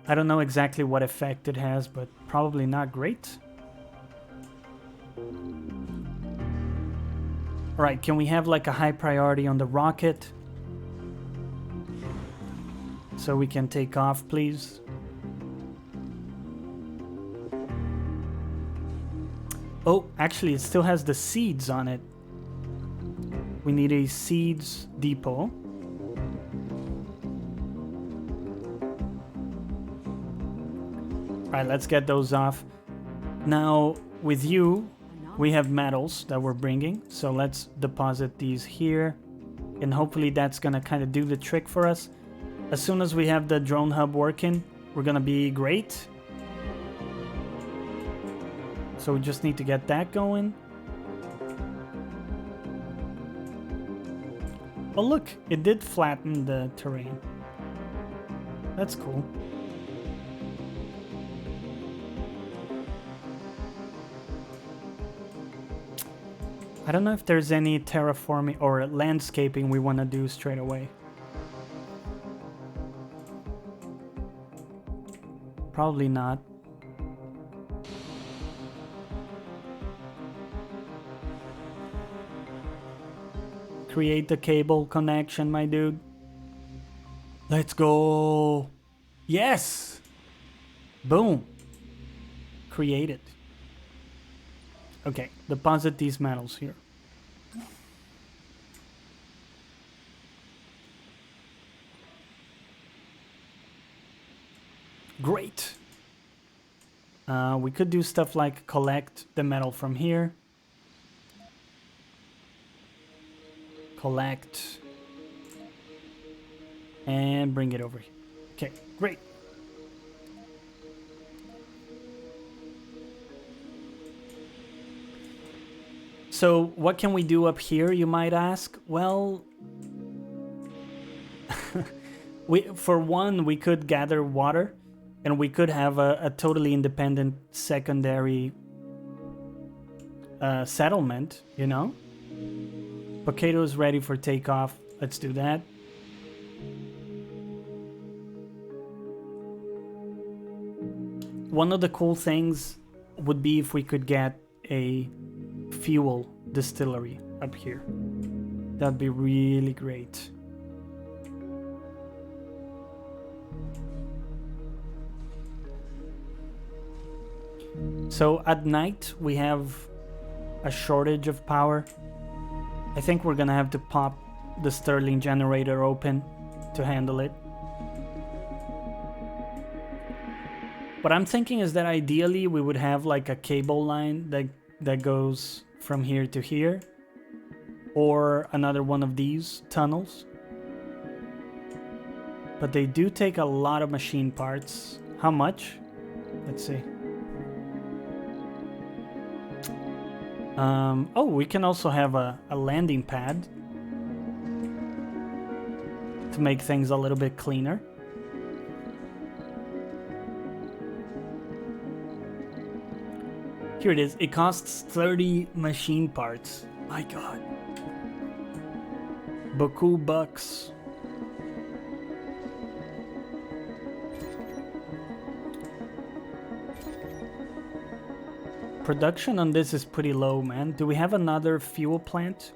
I don't know exactly what effect it has, but probably not great. Alright, can we have like a high priority on the rocket? So we can take off, please. Oh, actually, it still has the seeds on it. We need a seeds depot. Alright, let's get those off. Now, with you, we have metals that we're bringing. So let's deposit these here. And hopefully that's going to kind of do the trick for us. As soon as we have the drone hub working, we're going to be great. So we just need to get that going. Oh look, it did flatten the terrain. That's cool. I don't know if there's any terraforming or landscaping we want to do straight away. Probably not. Create the cable connection, my dude. Let's go. Yes. Boom. Create it. Okay, deposit these metals here. Great. We could do stuff like collect the metal from here. Collect. And bring it over here. Okay, great. So what can we do up here, you might ask? Well, for one, we could gather water, and we could have a totally independent secondary settlement, you know? Potato's ready for takeoff. Let's do that. One of the cool things would be if we could get a fuel distillery up here. That'd be really great. So at night we have a shortage of power. I think we're gonna have to pop the Stirling generator open to handle it. What I'm thinking is that ideally we would have like a cable line that goes from here to here, or another one of these tunnels. But they do take a lot of machine parts. How much? Let's see. Oh, we can also have a landing pad to make things a little bit cleaner. Here it is. It costs 30 machine parts. My god. Beaucoup bucks. Production on this is pretty low, man. Do we have another fuel plant?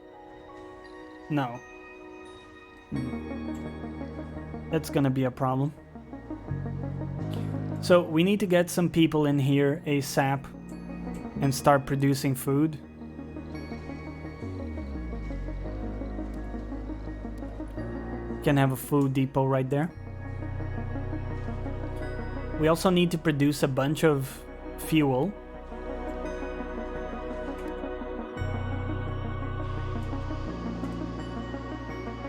No. That's gonna be a problem. So we need to get some people in here ASAP and start producing food. Can have a food depot right there. We also need to produce a bunch of fuel.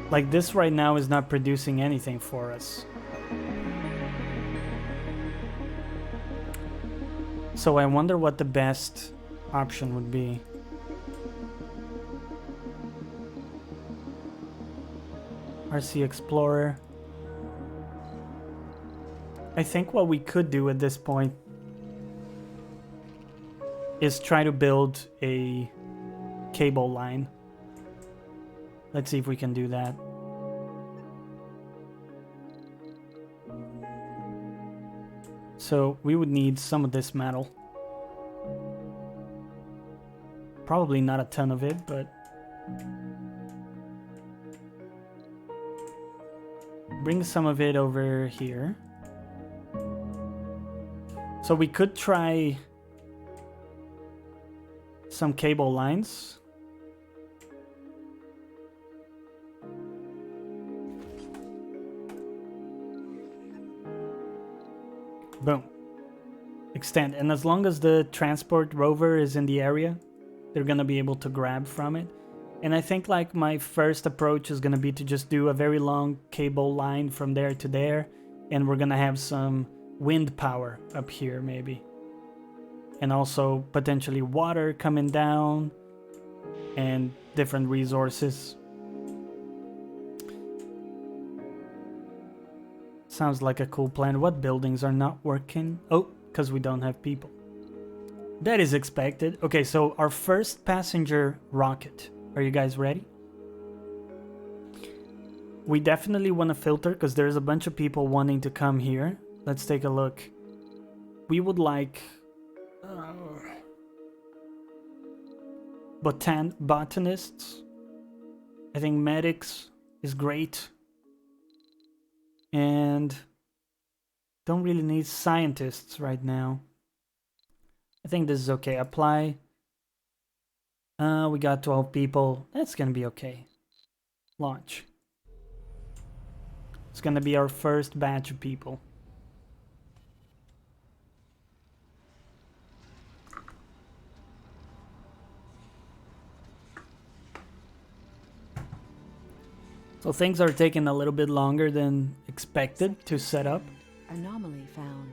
Like this right now is not producing anything for us. So I wonder what the best option would be. RC Explorer. I think what we could do at this point is try to build a cable line. Let's see if we can do that. So we would need some of this metal. Probably not a ton of it, but bring some of it over here. So we could try some cable lines. Boom. Extend. And as long as the transport rover is in the area, they're gonna be able to grab from it. And I think like my first approach is gonna be to just do a very long cable line from there to there. And we're gonna have some wind power up here maybe. And also potentially water coming down and different resources. Sounds like a cool plan. What buildings are not working? Oh, because we don't have people. That is expected. Okay, so our first passenger rocket. Are you guys ready? We definitely want to filter because there's a bunch of people wanting to come here. Let's take a look. We would like botanists. I think medics is great. And don't really need scientists right now. I think this is okay. Apply. We got 12 people. That's gonna be okay. Launch. It's gonna be our first batch of people. So things are taking a little bit longer than expected to set up. Anomaly found.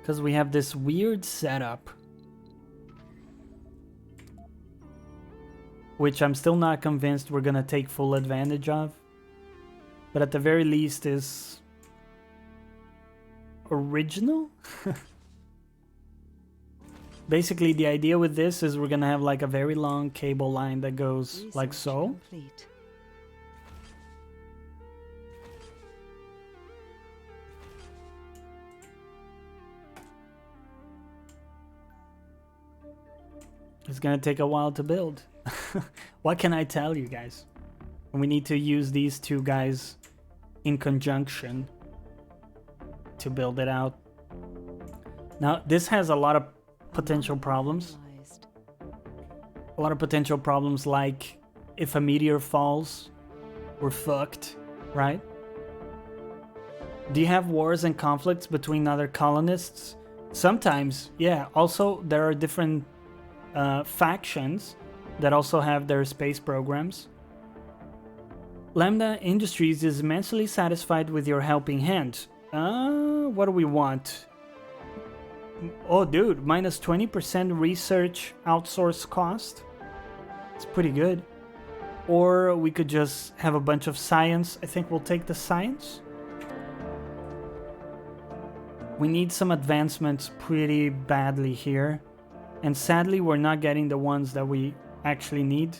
Because we have this weird setup. Which I'm still not convinced we're gonna take full advantage of. But at the very least is original? Basically the idea with this is we're gonna have like a very long cable line that goes Research like so. complete. It's gonna take a while to build. What can I tell you guys? We need to use these two guys in conjunction to build it out. Now, this has a lot of potential problems. Analyzed. A lot of potential problems like if a meteor falls, we're fucked, right? Do you have wars and conflicts between other colonists? Sometimes, yeah. Also, there are different factions that also have their space programs. Lambda Industries is immensely satisfied with your helping hand. What do we want? Oh, dude, minus 20% research outsource cost. It's pretty good. Or we could just have a bunch of science. I think we'll take the science. We need some advancements pretty badly here. And sadly, we're not getting the ones that we actually need.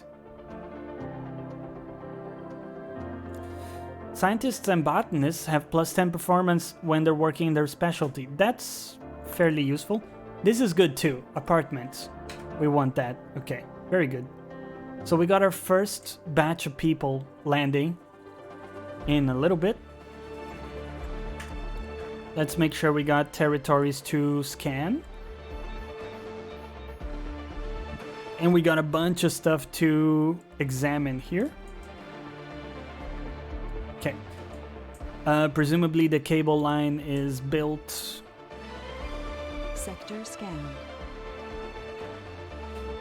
Scientists and botanists have plus 10 performance when they're working in their specialty. That's fairly useful. This is good too. Apartments. We want that. Okay, very good. So we got our first batch of people landing in a little bit. Let's make sure we got territories to scan. And we got a bunch of stuff to examine here. Okay. Presumably the cable line is built. Sector scan.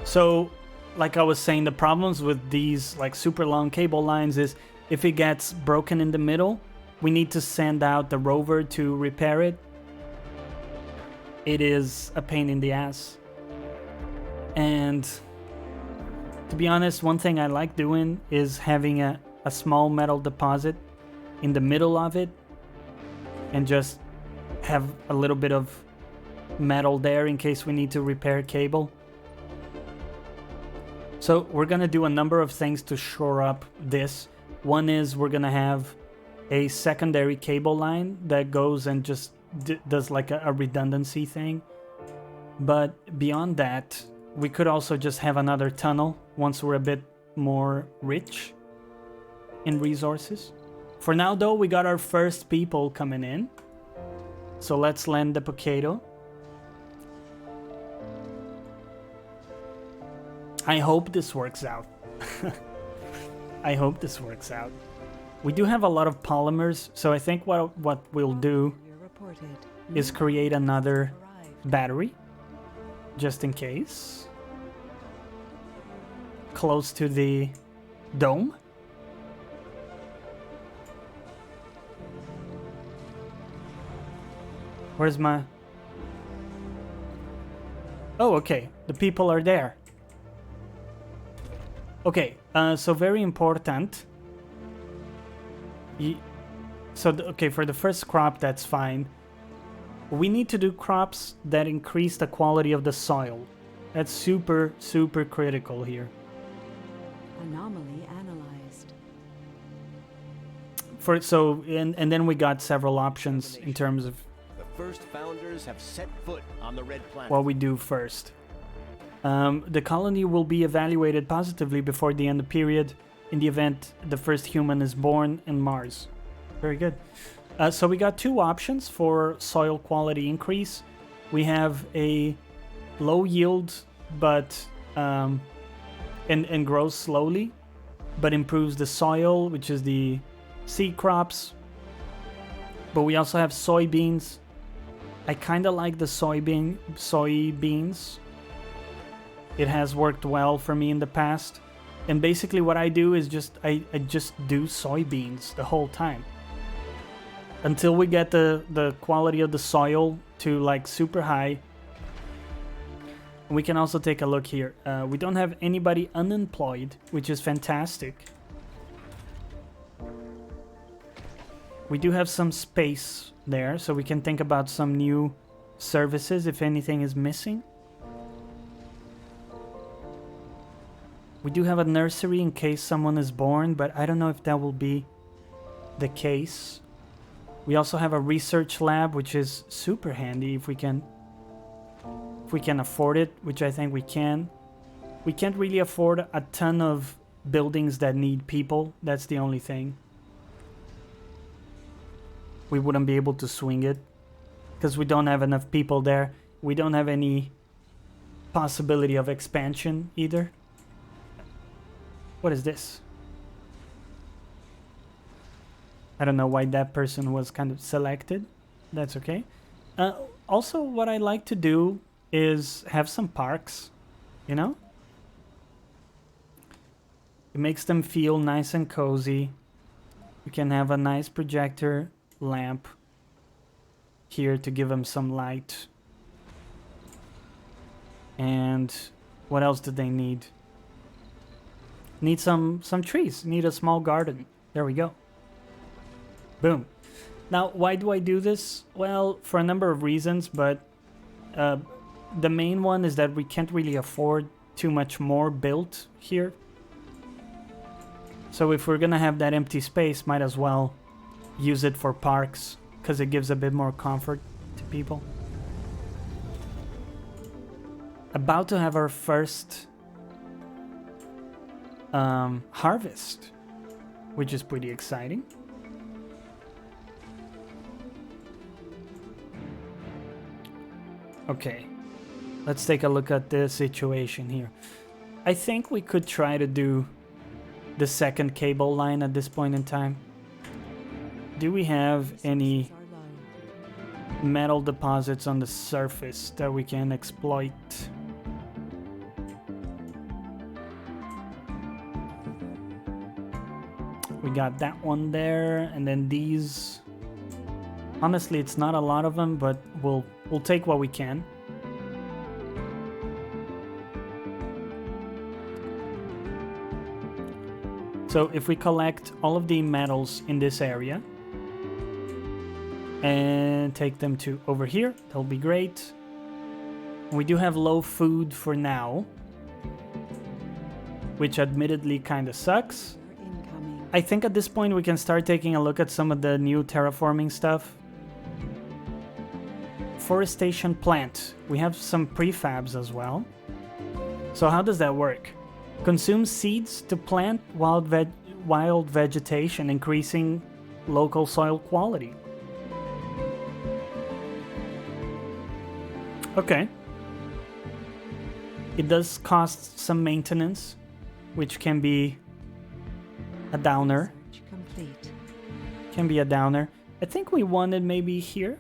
So, like I was saying, the problems with these like super long cable lines is if it gets broken in the middle, we need to send out the rover to repair it. It is a pain in the ass. And to be honest, one thing I like doing is having a small metal deposit in the middle of it and just have a little bit of metal there in case we need to repair cable. So we're gonna do a number of things to shore up this. One is we're gonna have a secondary cable line that goes and just does like a redundancy thing. But beyond that, we could also just have another tunnel once we're a bit more rich in resources. For now though, we got our first people coming in. So let's land the Pokado. I hope this works out. I hope this works out. We do have a lot of polymers, so I think what we'll do is create another battery, just in case. Close to the dome. Where's my... Oh, okay. The people are there. Okay, so very important. Okay, for the first crop, that's fine. We need to do crops that increase the quality of the soil. That's super, super critical here. Anomaly analyzed. And then we got several options in terms of the first founders have set foot on the red planet. What we do first. The colony will be evaluated positively before the end of the period in the event the first human is born in Mars. Very good. So we got two options for soil quality increase. We have a low yield, but and grows slowly, but improves the soil, which is the seed crops. But we also have soybeans. I kind of like the soybeans. It has worked well for me in the past. And basically what I do is I just do soybeans the whole time. Until we get the quality of the soil to like super high. We can also take a look here. We don't have anybody unemployed, which is fantastic. We do have some space there, so we can think about some new services if anything is missing. We do have a nursery in case someone is born, but I don't know if that will be the case. We also have a research lab, which is super handy if we can afford it, which I think we can. We can't really afford a ton of buildings that need people. That's the only thing. We wouldn't be able to swing it because we don't have enough people there. We don't have any possibility of expansion either. What is this? I don't know why that person was kind of selected. That's okay. Also, what I like to do is have some parks, you know? It makes them feel nice and cozy. We can have a nice projector lamp here to give them some light. And what else do they need? Need some trees. Need a small garden. There we go. Boom. Now, why do I do this? Well, for a number of reasons, but the main one is that we can't really afford too much more built here. So if we're gonna have that empty space, might as well use it for parks because it gives a bit more comfort to people. About to have our first harvest, which is pretty exciting. Okay, let's take a look at the situation here. I think we could try to do the second cable line at this point in time. Do we have any Resources are low. metal deposits on the surface that we can exploit? We got that one there, and then these. Honestly, it's not a lot of them, but we'll take what we can. So if we collect all of the metals in this area and take them to over here, that'll be great. We do have low food for now, which admittedly kind of sucks. Incoming. I think at this point we can start taking a look at some of the new terraforming stuff. Forestation plant. We have some prefabs as well. So how does that work? Consume seeds to plant wild vegetation, increasing local soil quality. Okay. It does cost some maintenance, which can be a downer. Research complete. Can be a downer. I think we wanted maybe here.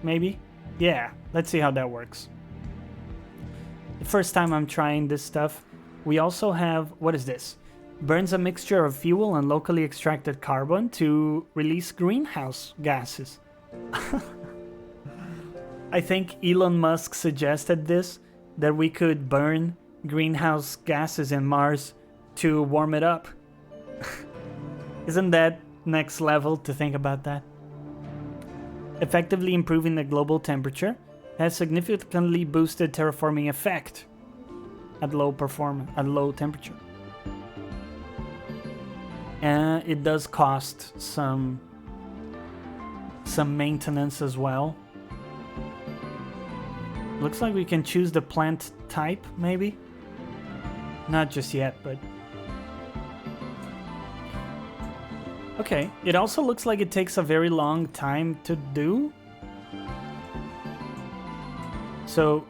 Maybe? Yeah, let's see how that works. The first time I'm trying this stuff. We also have, what is this? Burns a mixture of fuel and locally extracted carbon to release greenhouse gases. I think Elon Musk suggested this, that we could burn greenhouse gases in Mars to warm it up. Isn't that next level to think about that? Effectively improving the global temperature has significantly boosted terraforming effect at low temperature. And it does cost some maintenance as well. Looks like we can choose the plant type, maybe? Not just yet, but... Okay, it also looks like it takes a very long time to do. So,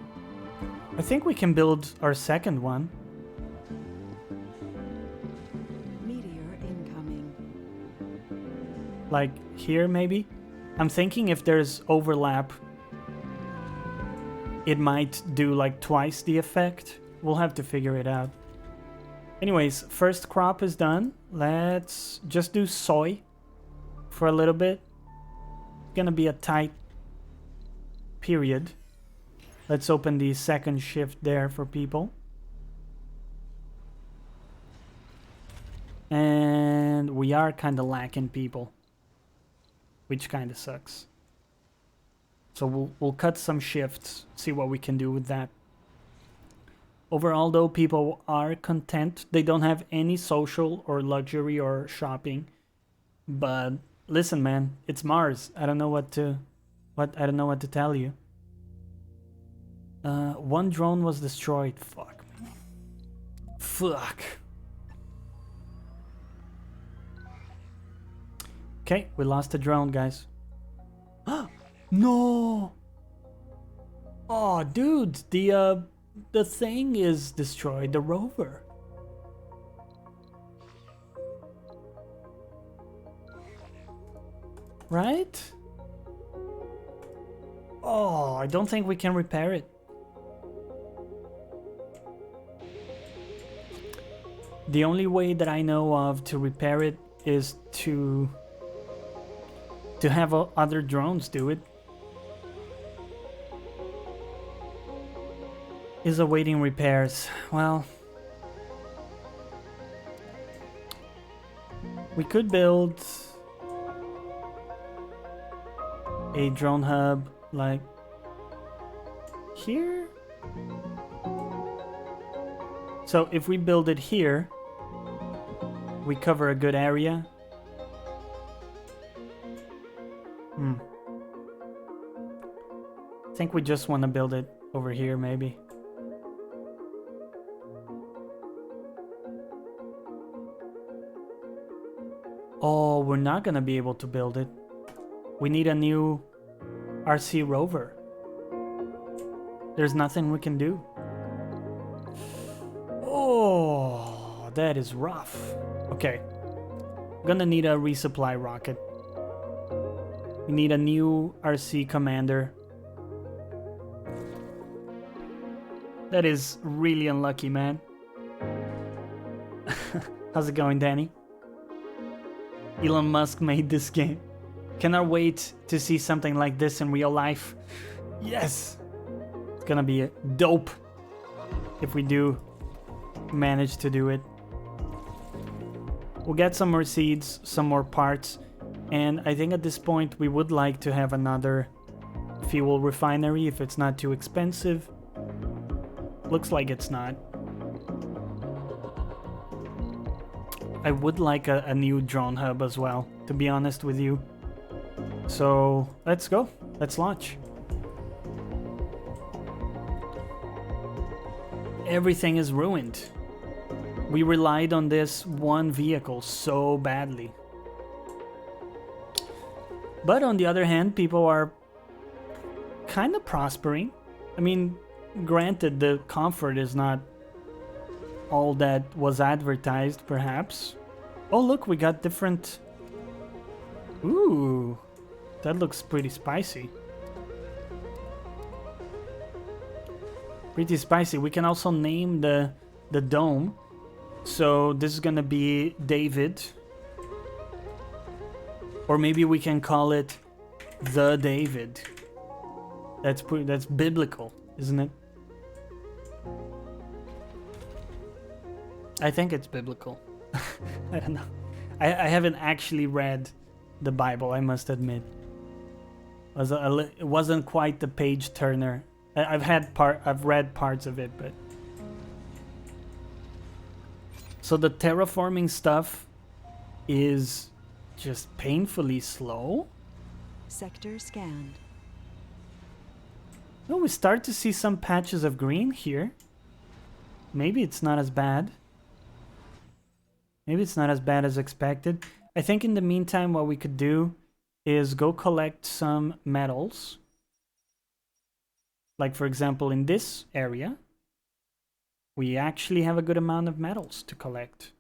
I think we can build our second one. Meteor incoming. Like here, maybe? I'm thinking if there's overlap, it might do like twice the effect. We'll have to figure it out. Anyways, first crop is done. Let's just do soy for a little bit. It's gonna be a tight period. Let's open the second shift there for people. And we are kind of lacking people, which kind of sucks. So we'll cut some shifts, see what we can do with that. Overall, though, people are content. They don't have any social or luxury or shopping. But listen, man, it's Mars. I don't know what to tell you. One drone was destroyed. Fuck. Fuck. Okay, we lost a drone, guys. No. Oh, dude, the thing is destroyed, the rover. Right? Oh, I don't think we can repair it. The only way that I know of to repair it is to have other drones do it. Is awaiting repairs. Well, we could build a drone hub like here. So if we build it here, we cover a good area. I think we just want to build it over here, maybe. Oh, we're not gonna be able to build it. We need a new RC rover. There's nothing we can do. Oh, that is rough. Okay. Gonna need a resupply rocket. We need a new RC commander. That is really unlucky, man. How's it going, Danny? Elon Musk made this game. Cannot wait to see something like this in real life. Yes! It's gonna be dope if we do manage to do it. We'll get some more seeds, some more parts, and I think at this point we would like to have another fuel refinery if it's not too expensive. Looks like it's not. I would like a new drone hub as well, to be honest with you. So let's go. Let's launch. Everything is ruined. We relied on this one vehicle so badly. But on the other hand, people are kind of prospering. I mean, granted, the comfort is not all that was advertised, perhaps. Oh, look, we got different... Ooh, that looks pretty spicy. Pretty spicy. We can also name the dome. So this is gonna be David. Or maybe we can call it the David. That's biblical, isn't it? I think it's biblical. I don't know. I haven't actually read the Bible, I must admit. It wasn't quite the page turner. I've read parts of it, but so the terraforming stuff is just painfully slow. Sector scanned. Oh, we start to see some patches of green here. Maybe it's not as bad. Maybe it's not as bad as expected. I think in the meantime, what we could do is go collect some metals. Like, for example, in this area, we actually have a good amount of metals to collect.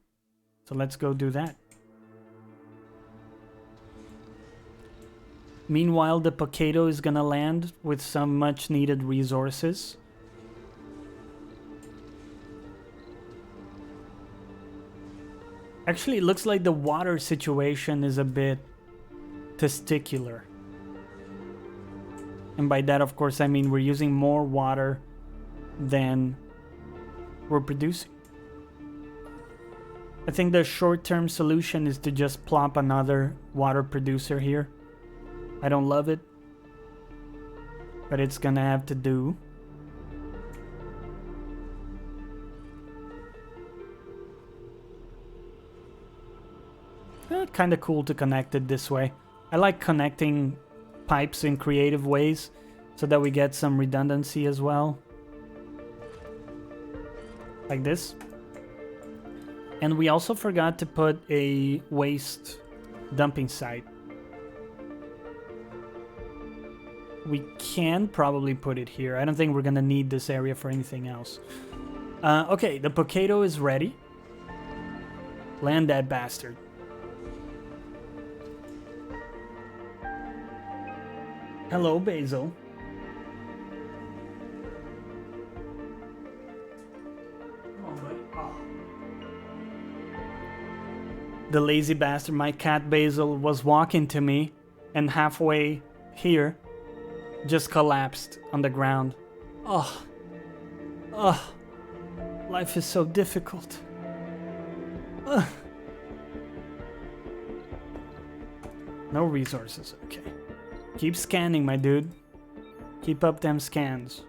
So let's go do that. Meanwhile, the Pocado is gonna land with some much needed resources. Actually, it looks like the water situation is a bit testicular. And by that, of course, I mean we're using more water than we're producing. I think the short-term solution is to just plop another water producer here. I don't love it, but it's gonna have to do. Kind of cool to connect it this way. I like connecting pipes in creative ways so that we get some redundancy as well. Like this. And we also forgot to put a waste dumping site. We can probably put it here. I don't think we're gonna need this area for anything else. Okay, the Pocado is ready. Land that bastard. Hello, Basil. The lazy bastard, my cat Basil, was walking to me and halfway here just collapsed on the ground. Oh. Life is so difficult. No resources, okay. Keep scanning, my dude. Keep up them scans.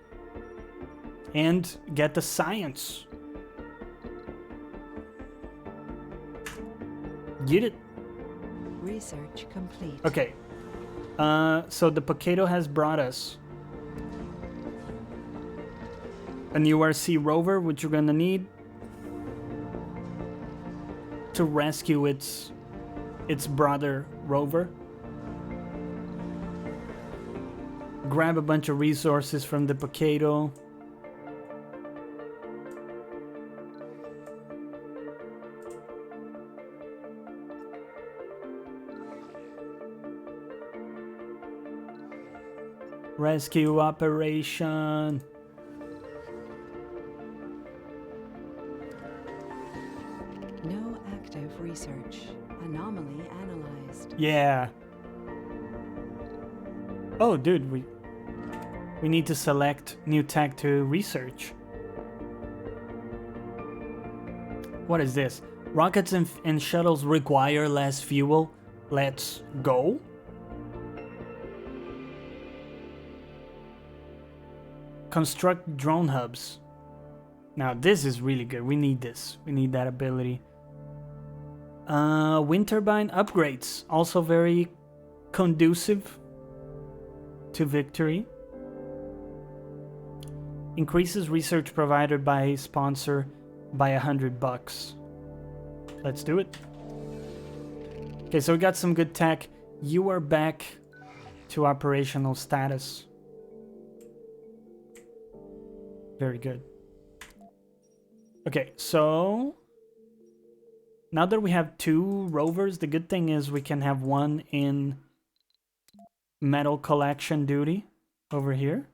And get the science. Get it. Research complete. Okay. So the Potato has brought us an URC rover, which you're gonna need to rescue its brother rover. Grab a bunch of resources from the Potato. Rescue operation. No active research. Anomaly analyzed. Yeah. Oh, dude, we need to select new tech to research. What is this? Rockets and shuttles require less fuel. Let's go. Construct drone hubs. Now this is really good. We need this. We need that ability. Wind turbine upgrades. Also very conducive to victory. Increases research provided by sponsor by $100. Let's do it. Okay, so we got some good tech. You are back to operational status. Very good. Okay, so now that we have 2 rovers, the good thing is we can have one in metal collection duty over here.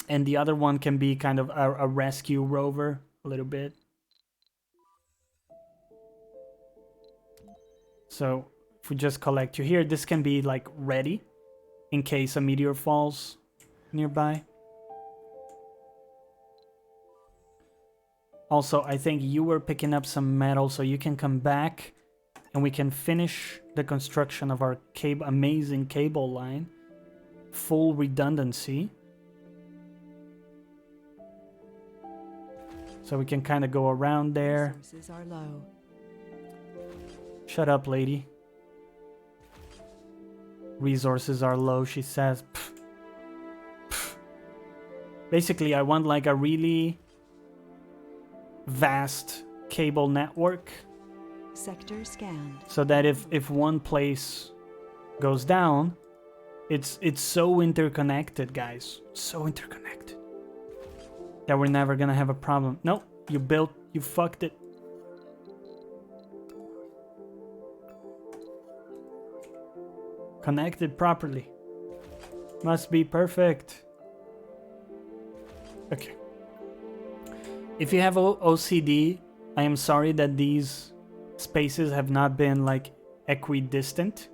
And the other one can be kind of a rescue rover a little bit. So if we just collect you here, this can be like ready in case a meteor falls nearby. Also, I think you were picking up some metal, so you can come back and we can finish the construction of our amazing cable line. Full redundancy. So we can kind of go around there. Resources are low. Shut up, lady. Resources are low, she says. Pff. Pff. Basically, I want like a really vast cable network. Sector scanned. So that if one place goes down, it's so interconnected, guys. So interconnected. That we're never gonna have a problem. Nope, you fucked it. Connected properly. Must be perfect. Okay. If you have OCD, I am sorry that these spaces have not been like equidistant.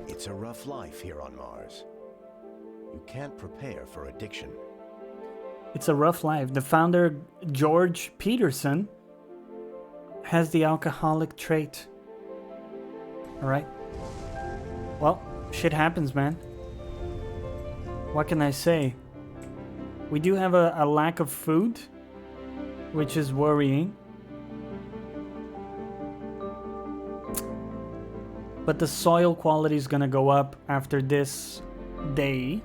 It's a rough life here on Mars. You can't prepare for addiction. It's a rough life. The founder, George Peterson, has the alcoholic trait. Alright. Well, shit happens, man. What can I say? We do have a lack of food, which is worrying. But the soil quality is gonna go up after this day.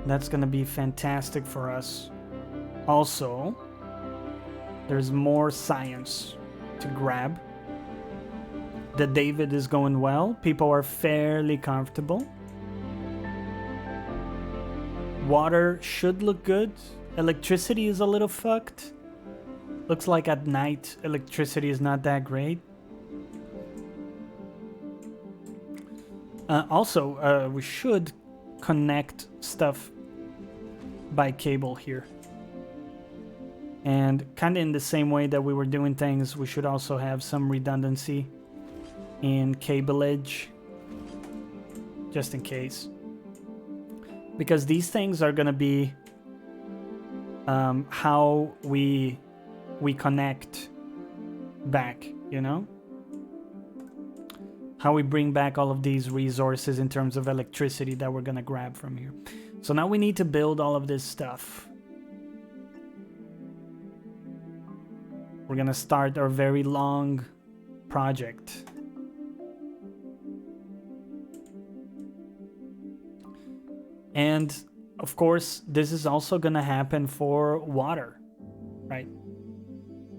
That's gonna be fantastic for us. Also, there's more science to grab. The David is going well. People are fairly comfortable. Water should look good. Electricity is a little fucked. Looks like at night electricity is not that great. Also, we should connect stuff by cable here. And kind of in the same way that we were doing things, we should also have some redundancy in cableage, just in case. Because these things are gonna be how we connect back, you know? How we bring back all of these resources in terms of electricity that we're gonna grab from here. So now we need to build all of this stuff. We're gonna start our very long project. And of course, this is also gonna happen for water, right?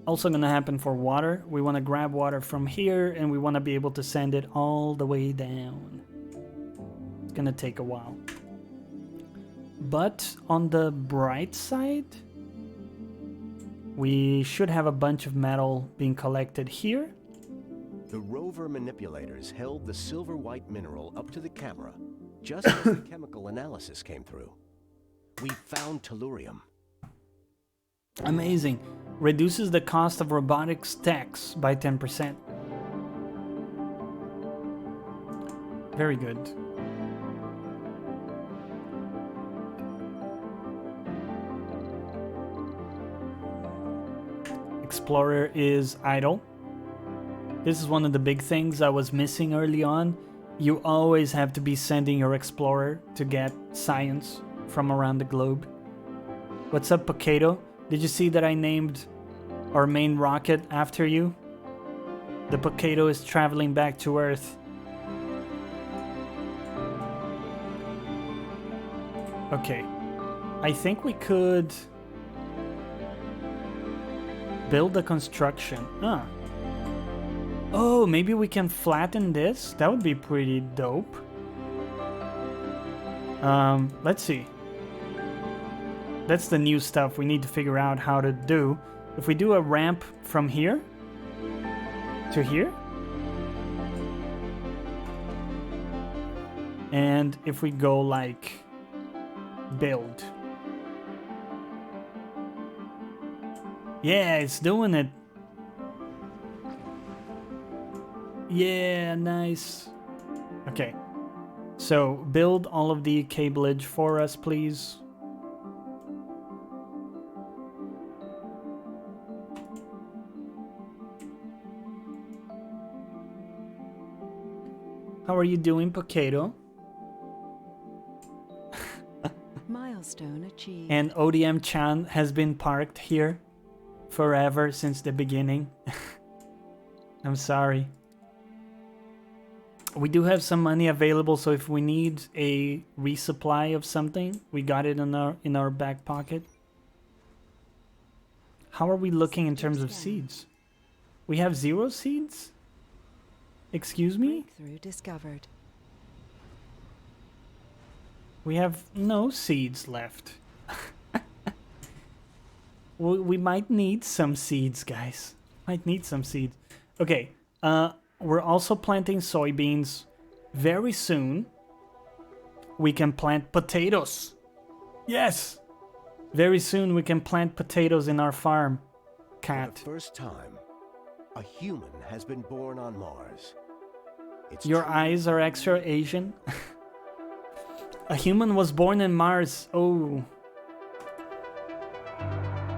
Also gonna happen for water. We wanna grab water from here and we wanna be able to send it all the way down. It's gonna take a while. But on the bright side, we should have a bunch of metal being collected here. The rover manipulators held the silver white mineral up to the camera just as the chemical analysis came through. We found tellurium. Amazing. Reduces the cost of robotics techs by 10%. Very good. Explorer is idle. This is one of the big things I was missing early on. You always have to be sending your Explorer to get science from around the globe. What's up, Potato? Did you see that I named our main rocket after you? The Potato is traveling back to Earth. Okay. I think we could build a construction. Ah. Oh, maybe we can flatten this? That would be pretty dope. Let's see. That's the new stuff we need to figure out how to do. If we do a ramp from here to here, and if we go like build. Yeah, it's doing it. Yeah, nice. Okay. So, build all of the cableage for us, please. How are you doing, Potato? Milestone achieved. And ODM-chan has been parked here forever since the beginning. I'm sorry. We do have some money available, so if we need a resupply of something, we got it in our back pocket. How are we looking in terms of seeds? We have 0 seeds? Excuse me? Breakthrough discovered. We have no seeds left. We might need some seeds, guys. Might need some seeds. Okay, we're also planting soybeans. Very soon, we can plant potatoes. Yes! Very soon, we can plant potatoes in our farm. Cat. For the first time, a human has been born on Mars. It's Your true. eyes are extra Asian. A human was born in Mars. Oh.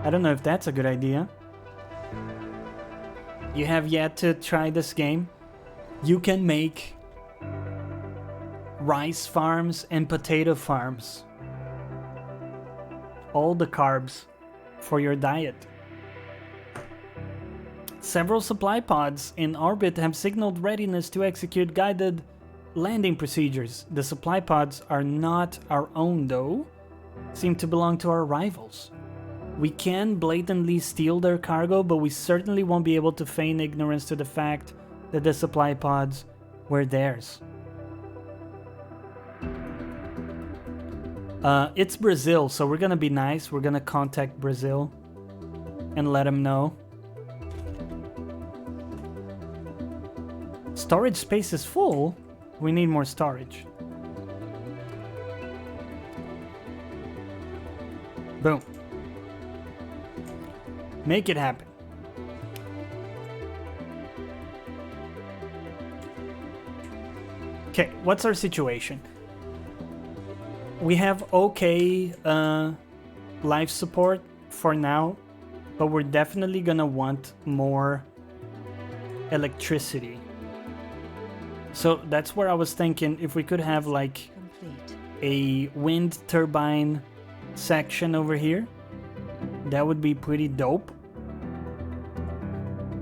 I don't know if that's a good idea. You have yet to try this game. You can make rice farms and potato farms. All the carbs for your diet. Several supply pods in orbit have signaled readiness to execute guided landing procedures. The supply pods are not our own though, seem to belong to our rivals. We can blatantly steal their cargo, but we certainly won't be able to feign ignorance to the fact that the supply pods were theirs. It's Brazil, so we're gonna be nice. We're gonna contact Brazil and let them know. Storage space is full. We need more storage. Boom. Make it happen. Okay, what's our situation? We have okay life support for now, but we're definitely gonna want more electricity. So that's where I was thinking if we could have like Complete. a wind turbine section over here. That would be pretty dope.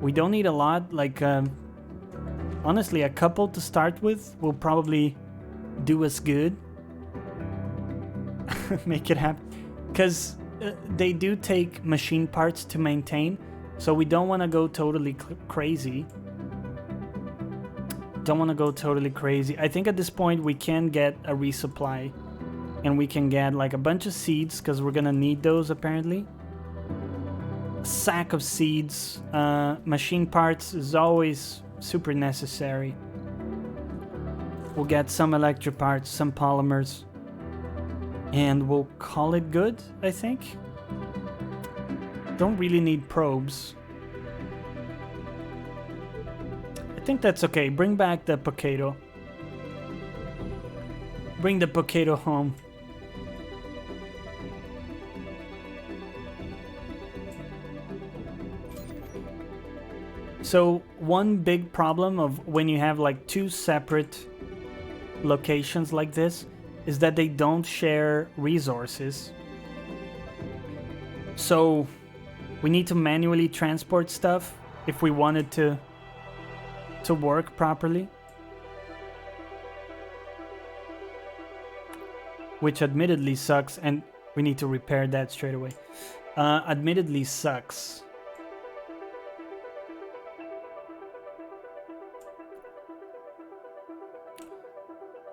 We don't need a lot, like honestly a couple to start with will probably do us good. Make it happen, because they do take machine parts to maintain, so we don't want to go totally crazy. I think at this point we can get a resupply, and we can get like a bunch of seeds, because we're gonna need those apparently. A sack of seeds, machine parts is always super necessary. We'll get some electric parts, some polymers, and we'll call it good, I think. Don't really need probes. I think that's okay. Bring back the Potato. Bring the Potato home. So one big problem of when you have like two separate locations like this is that they don't share resources. So we need to manually transport stuff if we wanted to work properly. Which admittedly sucks, and we need to repair that straight away. Admittedly sucks.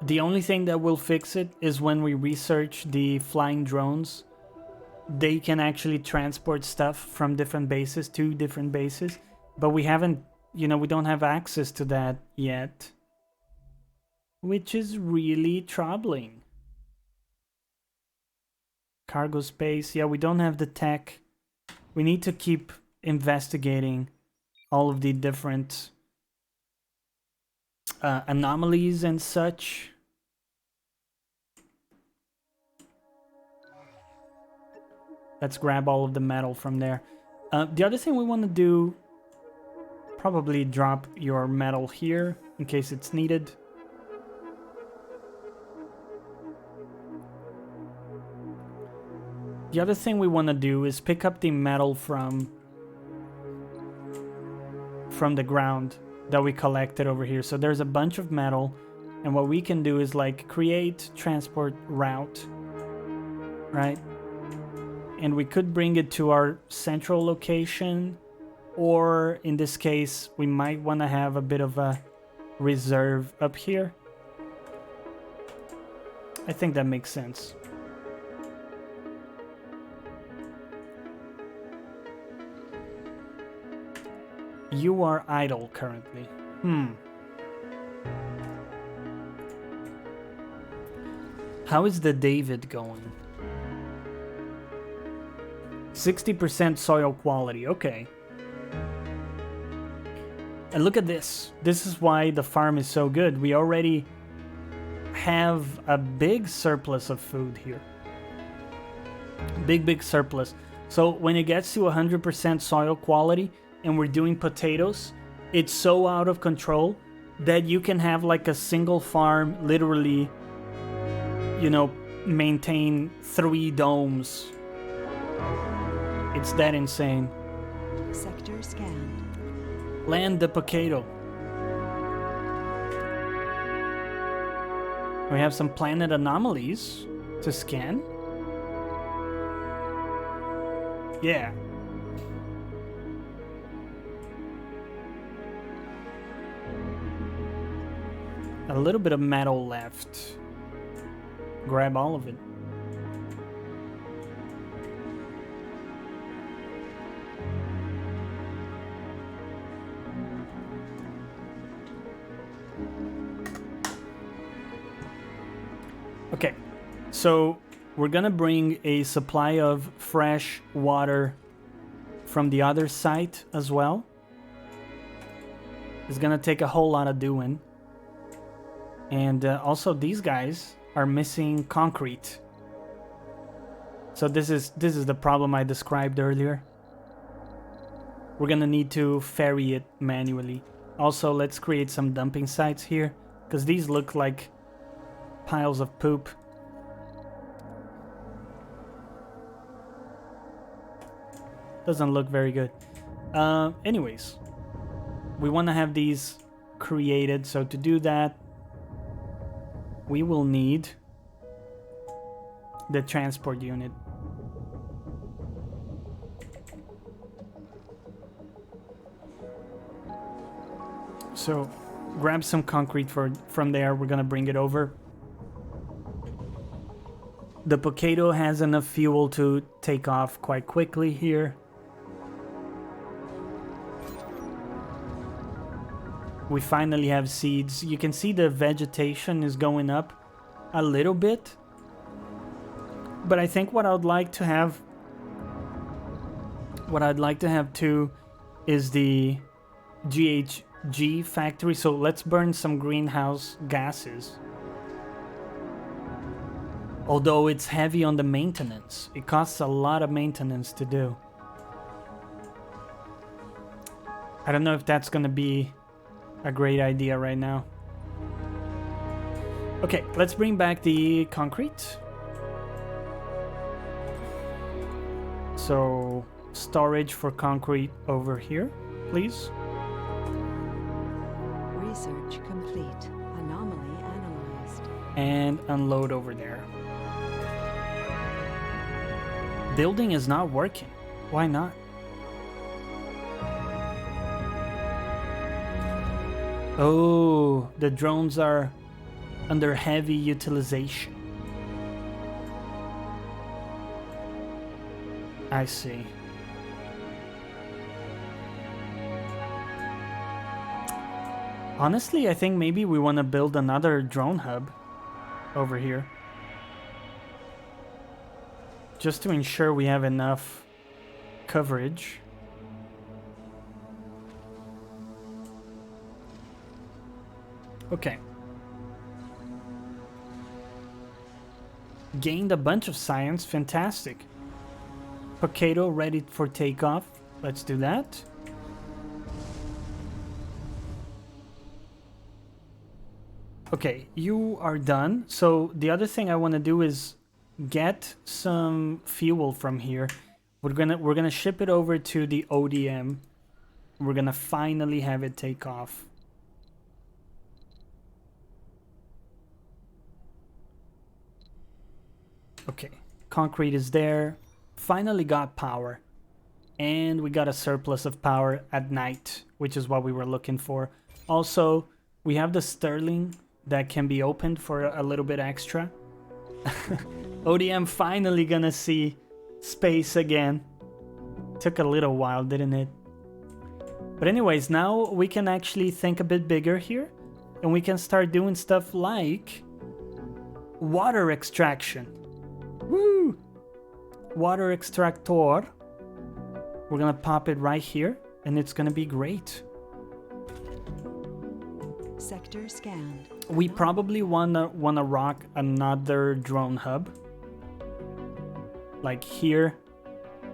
The only thing that will fix it is when we research the flying drones. They can actually transport stuff from different bases to different bases, but we haven't, we don't have access to that yet, which is really troubling. Cargo space, yeah, we don't have the tech. We need to keep investigating all of the different anomalies and such. Let's grab all of the metal from there. The other thing we want to do, probably drop your metal here in case it's needed. The other thing we want to do is pick up the metal from the ground that we collected over here. So there's a bunch of metal, and what we can do is like create transport route, right? And we could bring it to our central location, or in this case we might want to have a bit of a reserve up here. I think that makes sense. You are idle currently. How is the David going? 60% soil quality, okay. And look at this. This is why the farm is so good. We already have a big surplus of food here. Big surplus. So when it gets to 100% soil quality and we're doing potatoes, it's so out of control that you can have like a single farm literally, maintain 3 domes. It's that insane. Sector scanned. Land the potato. We have some planet anomalies to scan. Yeah. A little bit of metal left. Grab all of it. Okay, so we're gonna bring a supply of fresh water from the other site as well. It's gonna take a whole lot of doing. And also these guys are missing concrete. So this is the problem I described earlier. We're gonna need to ferry it manually. Also, let's create some dumping sites here, because these look like piles of poop. Doesn't look very good. Anyways, we want to have these created. So to do that, we will need the transport unit. So grab some concrete from there. We're gonna bring it over. The Pokado has enough fuel to take off quite quickly here. We finally have seeds. You can see the vegetation is going up a little bit. But I think what I'd like to have too is the GHG factory. So let's burn some greenhouse gases. Although it's heavy on the maintenance. It costs a lot of maintenance to do. I don't know if that's gonna be a great idea right now. Okay, let's bring back the concrete. So, storage for concrete over here, please. Research complete. Anomaly analyzed. And unload over there. Building is not working. Why not? Oh, the drones are under heavy utilization. I see. Honestly, I think maybe we want to build another drone hub over here. Just to ensure we have enough coverage. Okay. Gained a bunch of science. Fantastic. Pokado ready for takeoff. Let's do that. Okay, you are done. So the other thing I want to do is get some fuel from here. We're gonna ship it over to the ODM. We're gonna finally have it take off. Okay, concrete is there. Finally got power. And we got a surplus of power at night, which is what we were looking for. Also, we have the Sterling that can be opened for a little bit extra. ODM finally gonna see space again. Took a little while, didn't it? But anyways, now we can actually think a bit bigger here. And we can start doing stuff like water extraction. Woo! Water extractor. We're gonna pop it right here, and it's gonna be great. Sector scanned. We probably wanna rock another drone hub, like here,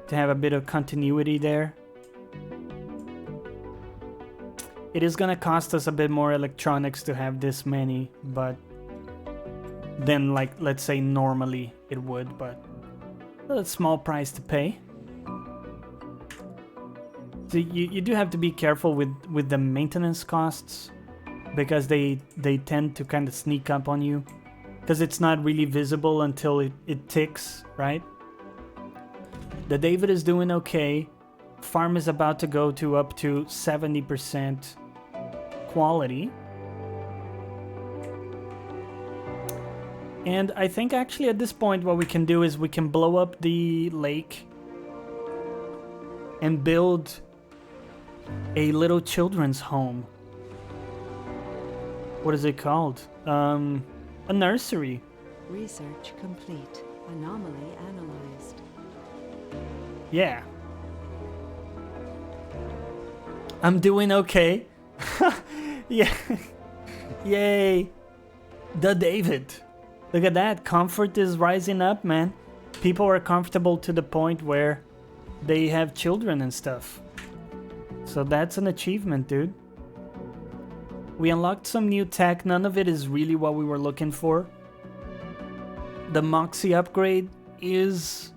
to have a bit of continuity there. It is gonna cost us a bit more electronics to have this many, but than like let's say normally it would, but a small price to pay. So you do have to be careful with the maintenance costs, because they tend to kind of sneak up on you, because it's not really visible until it ticks, right? The David is doing okay. Farm is about to go to up to 70% quality. And I think actually at this point what we can do is we can blow up the lake and build a little children's home. What is it called? A nursery. Research complete. Anomaly analyzed. Yeah. I'm doing okay. Yeah. Yay. The David. Look at that. Comfort is rising up, man. People are comfortable to the point where they have children and stuff. So that's an achievement, dude. We unlocked some new tech. None of it is really what we were looking for. The Moxie upgrade is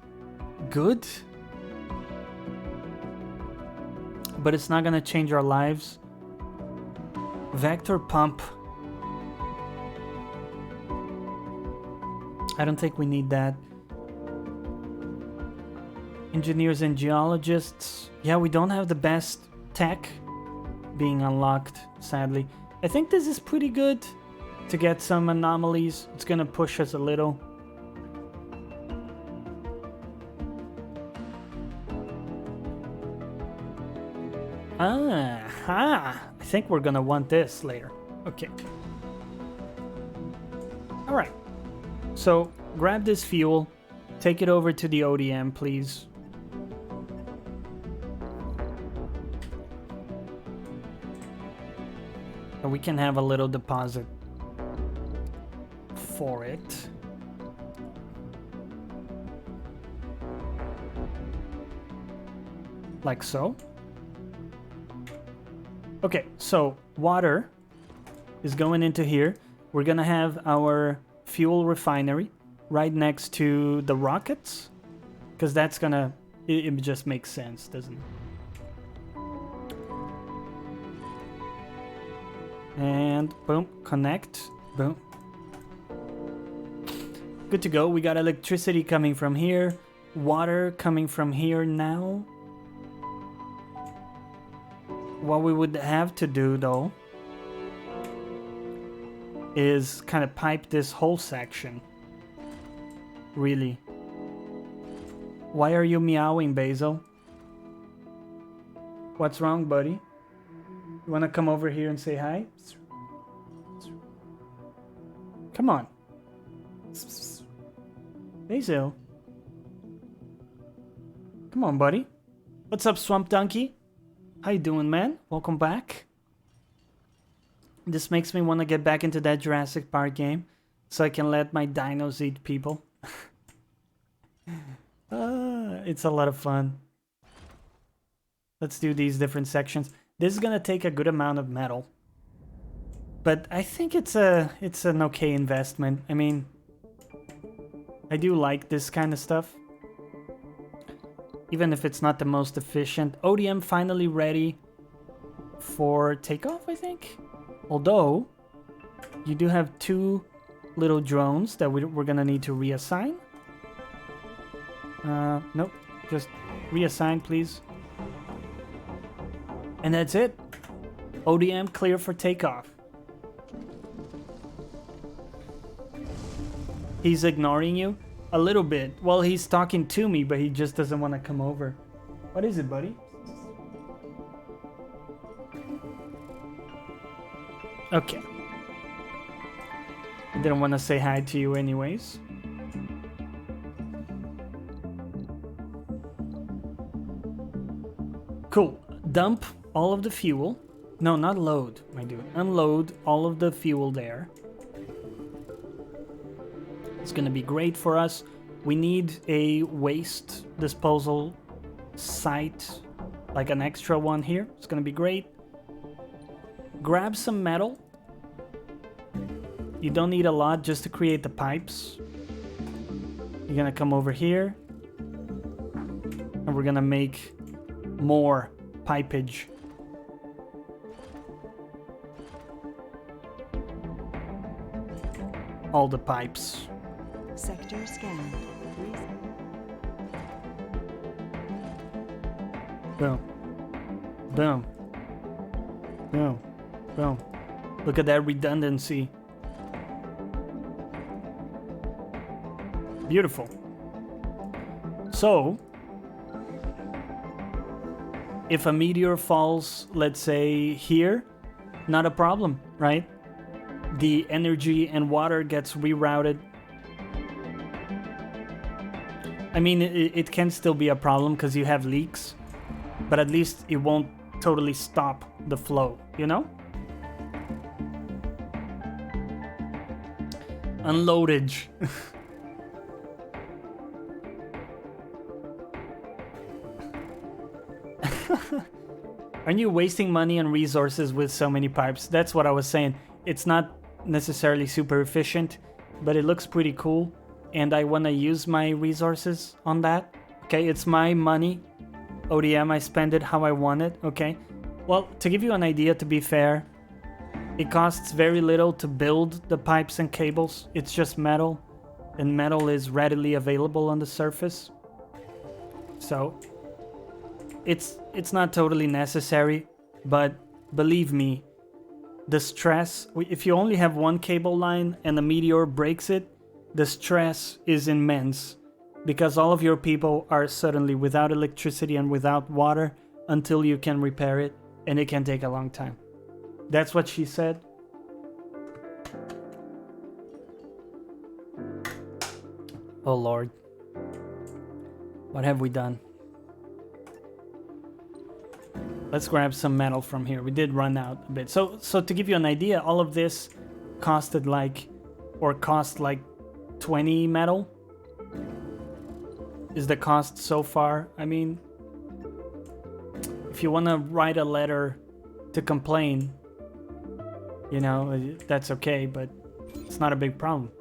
good. but it's not gonna change our lives. Vector pump. I don't think we need that. Engineers and geologists. Yeah, we don't have the best tech being unlocked, sadly. I think this is pretty good to get some anomalies. It's gonna push us a little. Ah, I think we're gonna want this later. Okay. Alright. So, grab this fuel. Take it over to the ODM, please. And we can have a little deposit for it. Like so. Okay, so water is going into here. We're gonna have our fuel refinery right next to the rockets, because that's gonna, it just makes sense, doesn't it? And boom, connect, boom. Good to go. We got electricity coming from here, water coming from here now. What we would have to do though is kind of pipe this whole section. Really. Why are you meowing, Basil? What's wrong, buddy? You wanna come over here and say hi? Come on. Basil. Come on, buddy. What's up, Swamp Donkey? How you doing, man? Welcome back. This makes me want to get back into that Jurassic Park game so I can let my dinos eat people. It's a lot of fun. Let's do these different sections. This is gonna take a good amount of metal, but I think it's an okay investment. I mean, I do like this kind of stuff, even if it's not the most efficient. ODM finally ready for takeoff, I think. Although, you do have two little drones that we're gonna need to reassign. Nope, just reassign, please. And that's it. ODM clear for takeoff. He's ignoring you? A little bit. Well, he's talking to me, but he just doesn't want to come over. What is it, buddy? Okay. I didn't want to say hi to you anyways. Cool. Dump all of the fuel. No, not load, my dude. Unload all of the fuel there. It's gonna be great for us. We need a waste disposal site, like an extra one here. It's gonna be great. Grab some metal. You don't need a lot just to create the pipes. You're gonna come over here and we're gonna make more pipage. All the pipes. Sector scanned. Boom. Boom. Boom. Boom. Look at that redundancy. Beautiful. So, if a meteor falls, let's say here, not a problem, right? The energy and water gets rerouted. I mean, it can still be a problem because you have leaks, but at least it won't totally stop the flow, you know? Unloadage. Aren't you wasting money and resources with so many pipes? That's what I was saying. It's not necessarily super efficient, but it looks pretty cool, and I want to use my resources on that. Okay, it's my money, ODM, I spend it how I want it, okay? Well, to give you an idea, to be fair, it costs very little to build the pipes and cables. It's just metal, and metal is readily available on the surface. So, it's not totally necessary, but believe me, the stress, if you only have one cable line and a meteor breaks it, the stress is immense because all of your people are suddenly without electricity and without water until you can repair it, and it can take a long time. That's what she said. Oh Lord. What have we done? Let's grab some metal from here. We did run out a bit. So to give you an idea, all of this cost like 20 metal. Is the cost so far. I mean, if you want to write a letter to complain, you know, that's okay, but it's not a big problem.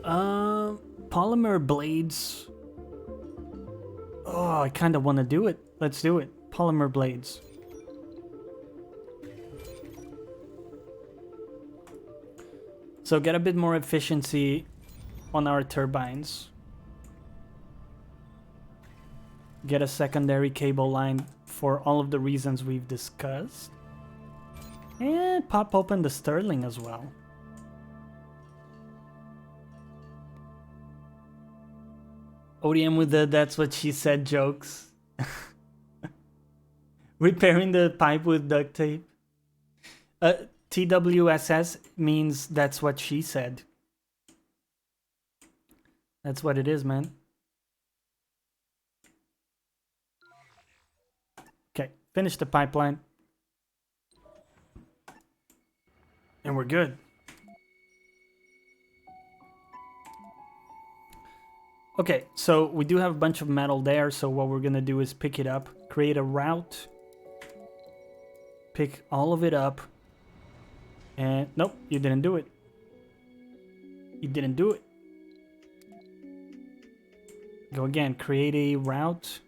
Polymer blades. Oh, I kind of want to do it. Let's do it. Polymer blades. So get a bit more efficiency on our turbines. Get a secondary cable line for all of the reasons we've discussed. And pop open the Sterling as well. ODM with the "that's what she said" jokes. Repairing the pipe with duct tape. TWSS means "that's what she said." That's what it is, man. Okay, finish the pipeline. And we're good. Okay, so we do have a bunch of metal there, so what we're gonna do is pick it up, create a route, pick all of it up, and nope, you didn't do it. You didn't do it. Go again, create a route,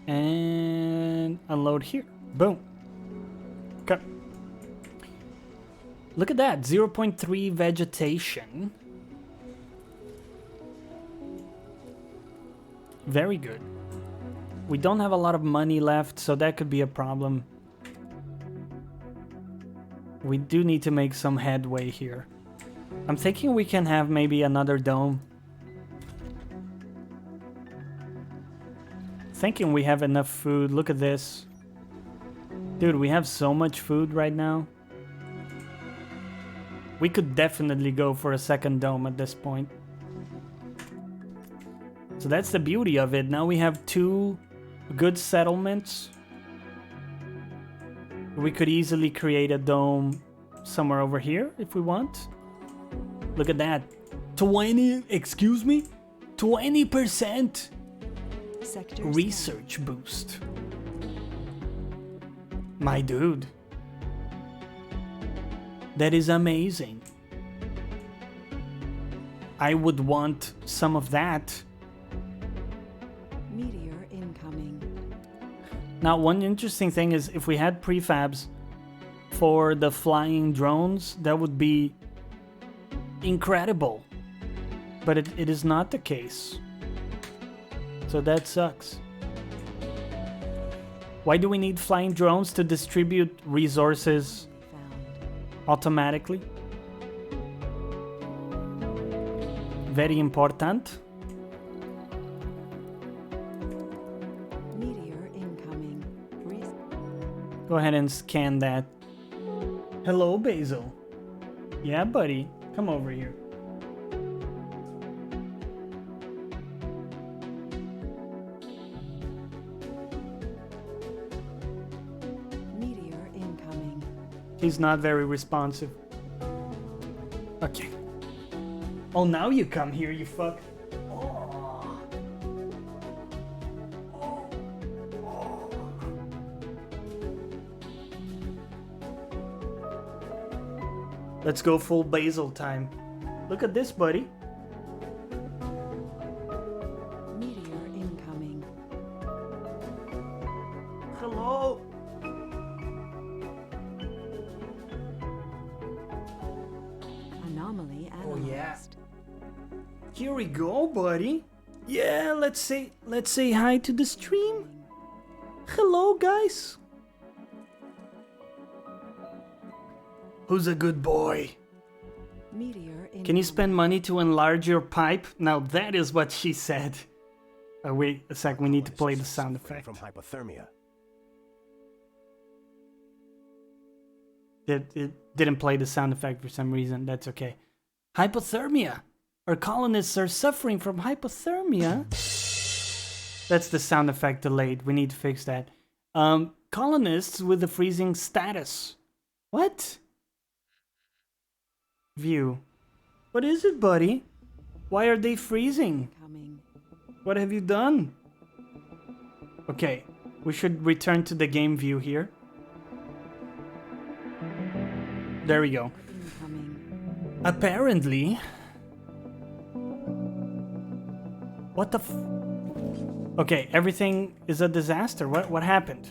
and unload here. Boom. Okay. Look at that, 0.3 vegetation. Very good. We don't have a lot of money left, so that could be a problem. We do need to make some headway here. I'm thinking we can have maybe another dome. Thinking we have enough food. Look at this. Dude, we have so much food right now. We could definitely go for a second dome at this point. So that's the beauty of it. Now we have 2 good settlements. We could easily create a dome somewhere over here if we want. Look at that. 20% Sector research boost. My dude. That is amazing. I would want some of that. Meteor incoming. Now, one interesting thing is if we had prefabs for the flying drones, that would be incredible. But it is not the case. So that sucks. Why do we need flying drones? To distribute resources automatically. Very important. Meteor incoming. Go ahead and scan that. Hello, Basil. Yeah, buddy. Come over here. Meteor incoming. He's not very responsive. Okay. Oh, now you come here, you fuck. Oh. Let's go full Basil time. Look at this, buddy. we go, buddy. Yeah, let's say hi to the stream. Hello, guys. Who's a good boy? Meteor incoming. Can you spend money to enlarge your pipe? Now that is what she said. Oh, wait a sec, we need to play the sound effect. From hypothermia. It didn't play the sound effect for some reason. That's okay. Hypothermia. Our colonists are suffering from hypothermia. That's the sound effect delayed. We need to fix that. Colonists with a freezing status. What? View. What is it, buddy? Why are they freezing? Incoming. What have you done? Okay, we should return to the game view here. There we go. Incoming. Apparently... What the f... Okay, everything is a disaster. What happened?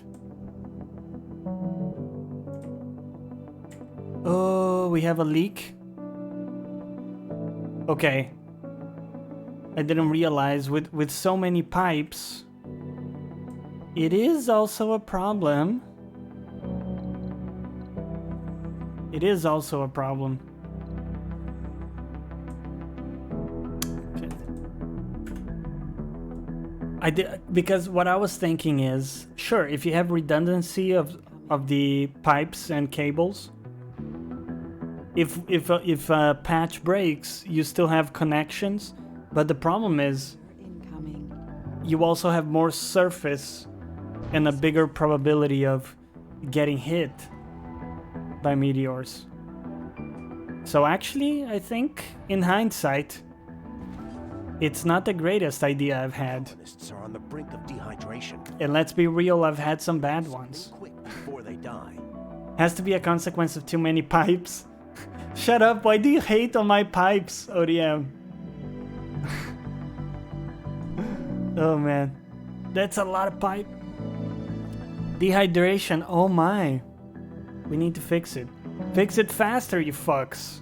Oh, we have a leak. Okay. I didn't realize with so many pipes, it is also a problem. It is also a problem. Because what I was thinking is, sure, if you have redundancy of the pipes and cables, if a patch breaks, you still have connections, but the problem is Incoming. you also have more surface and a bigger probability of getting hit by meteors. So actually, I think in hindsight, it's not the greatest idea I've had. Colonists are on the brink of dehydration. And let's be real, I've had some bad ones. Quick before they die. Has to be a consequence of too many pipes. Shut up, why do you hate on my pipes, ODM? Oh man, that's a lot of pipe. Dehydration, oh my. We need to fix it. Fix it faster, you fucks.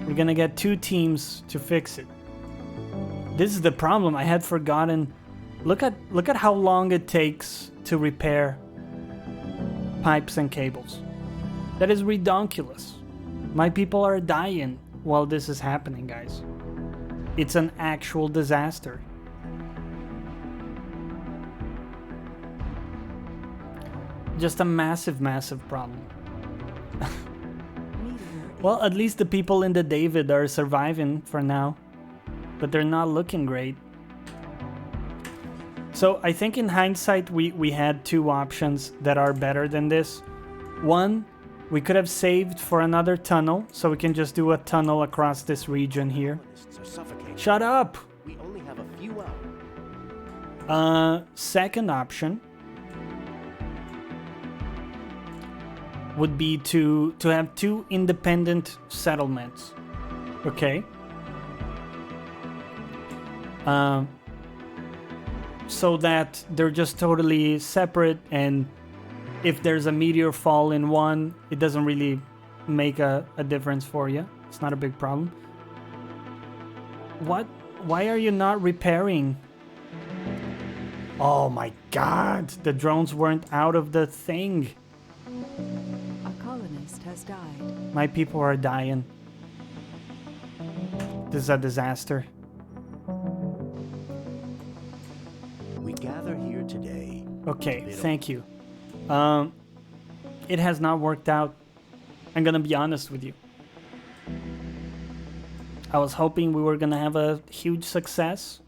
We're gonna get 2 teams to fix it. This is the problem, I had forgotten. Look at how long it takes to repair pipes and cables. That is redonkulous. My people are dying while this is happening, guys. It's an actual disaster. Just a massive, massive problem. Meteor. Well, at least the people in the David are surviving for now. But they're not looking great. So I think in hindsight we had 2 options that are better than this. One, we could have saved for another tunnel, so we can just do a tunnel across this region here. Colonists are suffocating. Shut up! We only have a few hours. Second option would be to have 2 independent settlements. Okay? So that they're just totally separate, and if there's a meteor fall in one, it doesn't really make a difference for you. It's not a big problem. What? Why are you not repairing? Oh my god, the drones weren't out of the thing. A colonist has died. My people are dying. This is a disaster. We gather here today. Okay, thank you. It has not worked out. I'm gonna be honest with you. I was hoping we were gonna have a huge success.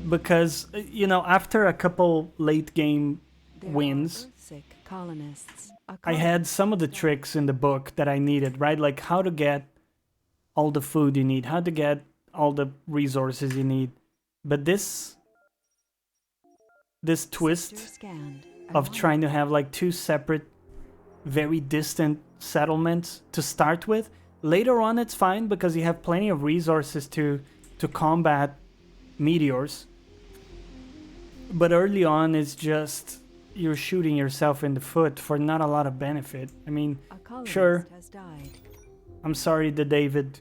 Because, you know, after a couple late game There wins, are sick colonists. A I had some of the colonist tricks in the book that I needed, right? Like how to get all the food you need, how to get all the resources you need. But this Sector twist scanned. of trying to have like 2 separate, very distant settlements to start with. Later on it's fine because you have plenty of resources to combat meteors. But early on it's just you're shooting yourself in the foot for not a lot of benefit. I mean, A colonist sure. has died. I'm sorry, the David.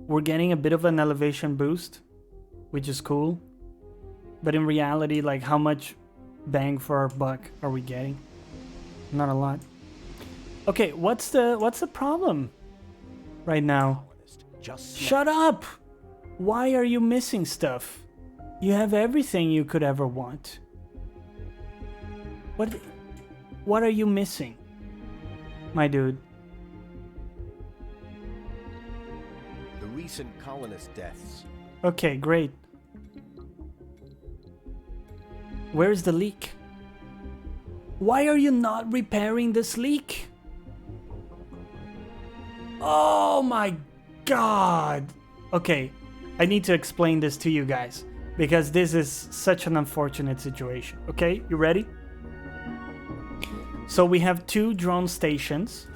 We're getting a bit of an elevation boost, which is cool. But in reality, like, how much bang for our buck are we getting? Not a lot. Okay, what's the problem right now? Just Shut up! Why are you missing stuff? You have everything you could ever want. What are you missing, my dude? the recent colonist deaths. Okay, great. Where's the leak? Why are you not repairing this leak? Oh my god! Okay, I need to explain this to you guys because this is such an unfortunate situation. Okay, you ready? So we have 2 drone stations,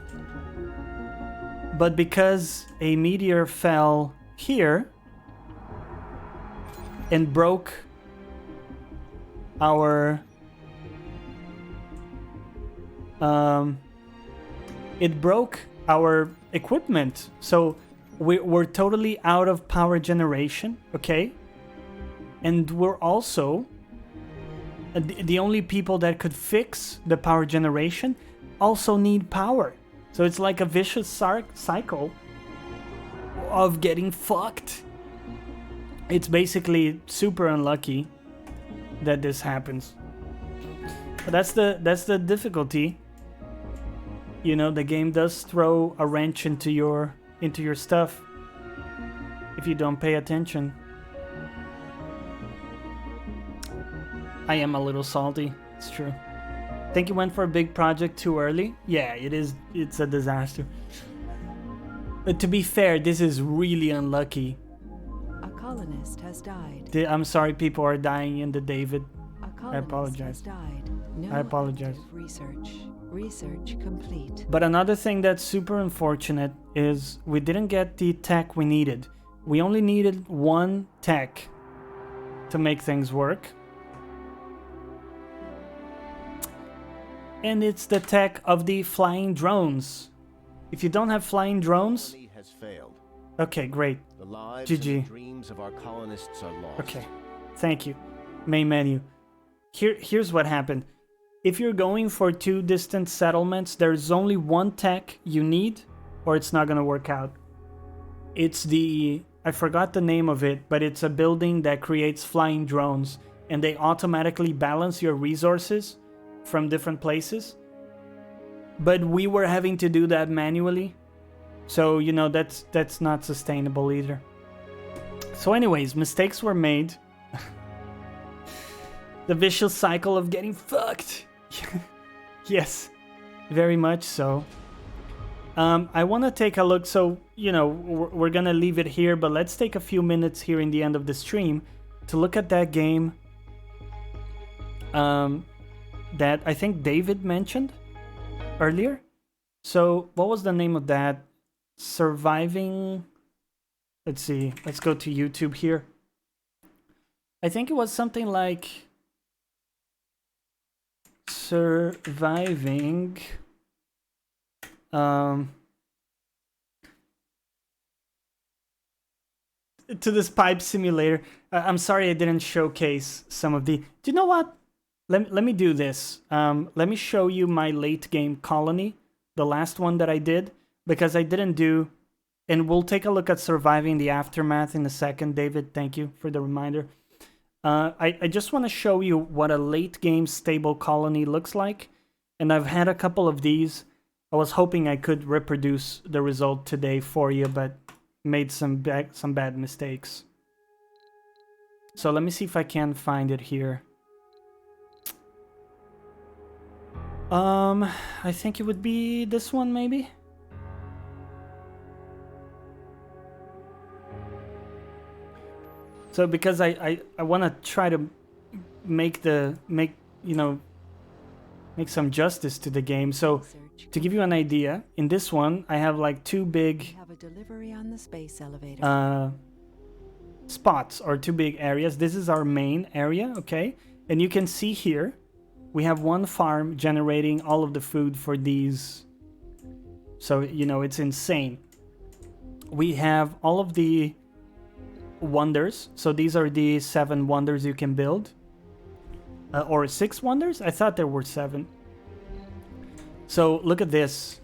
but because a meteor fell here and broke our it broke our equipment, so we're totally out of power generation, okay? And we're also the only people that could fix the power generation also need power. So it's like a vicious cycle of getting fucked. It's basically super unlucky that this happens. But that's the difficulty. You know, the game does throw a wrench into your stuff if you don't pay attention. I am a little salty, it's true. Think you went for a big project too early? Yeah, it's a disaster. But to be fair, this is really unlucky. A colonist has died. I'm sorry people are dying in the David. A colonist I apologize. has died. No I apologize. active research. Research complete. But another thing that's super unfortunate is we didn't get the tech we needed. We only needed 1 tech to make things work. And it's the tech of the flying drones. If you don't have flying drones... Colony has failed. Okay, great. The lives GG. and the dreams of our colonists are lost. Okay, thank you. Main menu. Here's what happened. If you're going for 2 distant settlements, there's only 1 tech you need, or it's not gonna work out. It's the... I forgot the name of it, but it's a building that creates flying drones, and they automatically balance your resources from different places. But we were having to do that manually, so, you know, that's not sustainable either. So anyways, mistakes were made. The vicious cycle of getting fucked. Yes, very much so. I want to take a look, so, you know, we're gonna leave it here, but let's take a few minutes here in the end of the stream to look at that game that I think David mentioned earlier. So what was the name of that? Surviving... Let's see, let's go to YouTube here. I think it was something like surviving to this pipe simulator. I'm sorry I didn't showcase some of the... Do you know what? Let me do this. Let me show you my late game colony, the last one that I did, because I didn't do... And we'll take a look at surviving the aftermath in a second. David, thank you for the reminder. I just want to show you what a late game stable colony looks like. And I've had a couple of these. I was hoping I could reproduce the result today for you, but made some bad mistakes. So let me see if I can find it here. I think it would be this one maybe. So because I want to try to make some justice to the game. So to give you an idea, in this one I have like 2 big Have a delivery on the space elevator. spots or 2 big areas. This is our main area, okay? And you can see here we have 1 farm generating all of the food for these So, you know, it's insane. We have all of the wonders. So these are the 7 wonders you can build. Or 6 wonders? I thought there were 7. So look at this.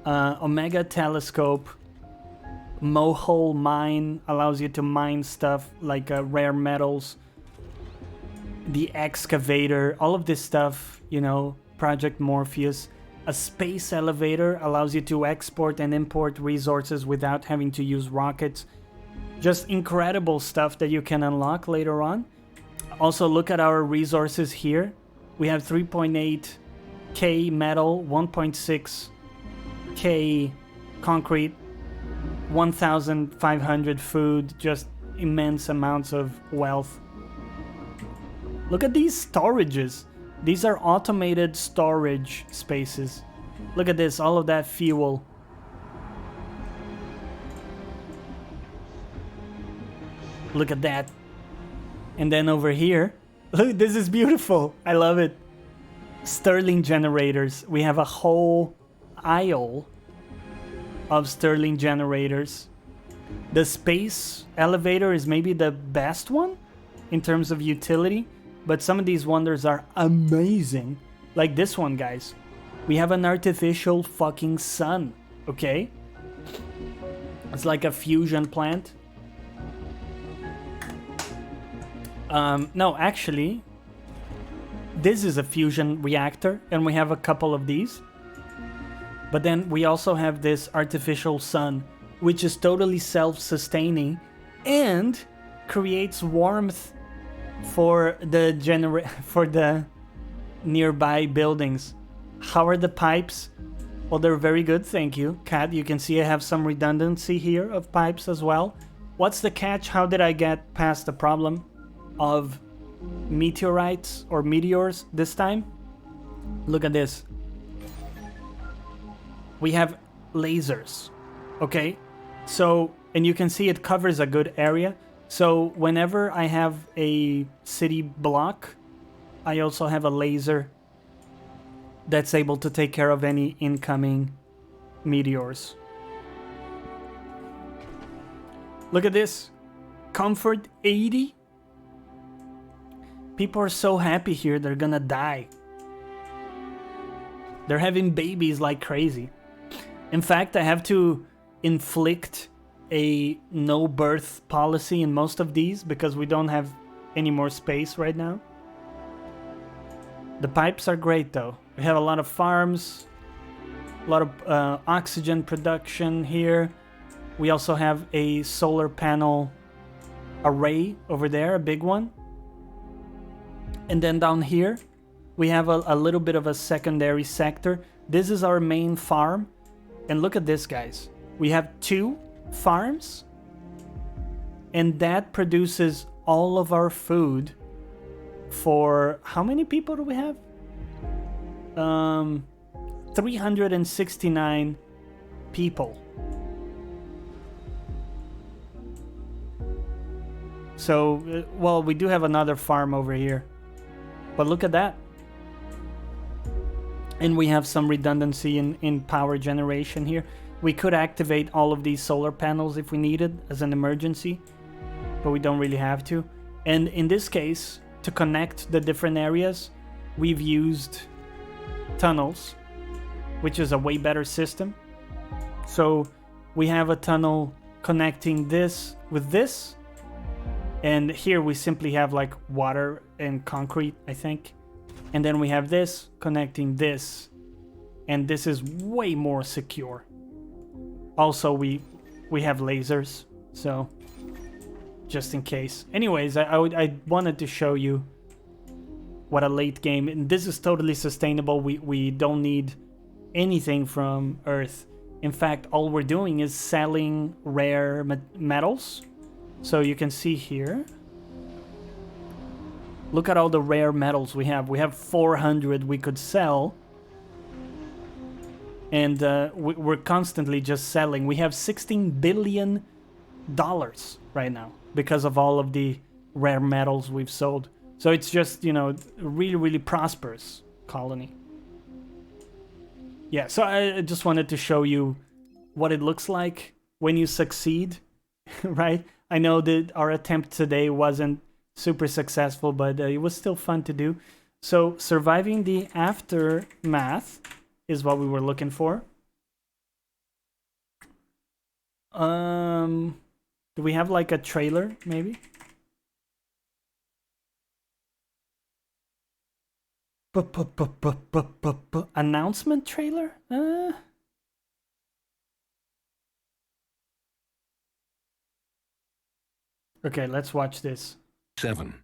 Omega Telescope. Mohole Mine allows you to mine stuff like rare metals. The Excavator, all of this stuff, you know, Project Morpheus. A space elevator allows you to export and import resources without having to use rockets. Just incredible stuff that you can unlock later on. Also, look at our resources here. We have 3.8k metal, 1.6k concrete, 1,500 food, just immense amounts of wealth. Look at these storages. These are automated storage spaces. Look at this, all of that fuel. Look at that. And then over here, look, this is beautiful. I love it. Stirling generators. We have a whole aisle of Stirling generators. The space elevator is maybe the best one in terms of utility, but some of these wonders are amazing. Like this one, guys. We have an artificial fucking sun, okay? It's like a fusion plant. No, actually, this is a fusion reactor, and we have a couple of these. But then we also have this artificial sun, which is totally self-sustaining and creates warmth for the nearby buildings. How are the pipes? Well, they're very good, thank you. Kat, you can see I have some redundancy here of pipes as well. What's the catch? How did I get past the problem of meteorites or meteors this time? Look at this. We have lasers, okay? So, and you can see it covers a good area. So whenever I have a city block, I also have a laser that's able to take care of any incoming meteors. Look at this. Comfort 80. People are so happy here, they're gonna die. They're having babies like crazy. In fact, I have to inflict a no birth policy in most of these because we don't have any more space right now. The pipes are great though. We have a lot of farms, a lot of oxygen production here. We also have a solar panel array over there, a big one. And then down here, we have a little bit of a secondary sector. This is our main farm. And look at this, guys. We have 2 farms. And that produces all of our food for... How many people do we have? 369 people. So, well, we do have another farm over here. But look at that. And we have some redundancy in power generation here. We could activate all of these solar panels if we needed as an emergency, but we don't really have to. And in this case, to connect the different areas, we've used tunnels, which is a way better system. So we have a tunnel connecting this with this. And here we simply have like water and concrete, I think. And then we have this connecting this. And this is way more secure. Also, we have lasers, so just in case. Anyways, I wanted to show you what a late game... And this is totally sustainable. We don't need anything from Earth. In fact, all we're doing is selling rare metals. So you can see here. Look at all the rare metals we have. We have 400 we could sell. And we're constantly just selling. We have $16 billion right now because of all of the rare metals we've sold. So it's just, you know, a really, really prosperous colony. yeah, so I just wanted to show you what it looks like when you succeed, right? I know that our attempt today wasn't super successful, but it was still fun to do. So surviving the aftermath is what we were looking for. Do we have like a trailer, maybe? Announcement trailer? Okay, let's watch this. 7.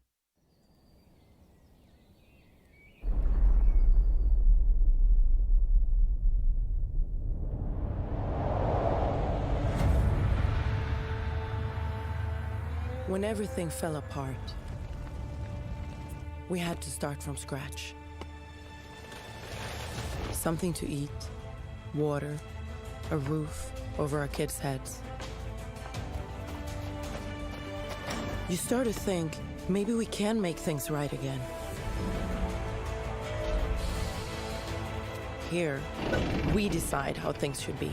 When everything fell apart, we had to start from scratch. Something to eat, water, a roof over our kids' heads. You start to think, maybe we can make things right again. Here, we decide how things should be.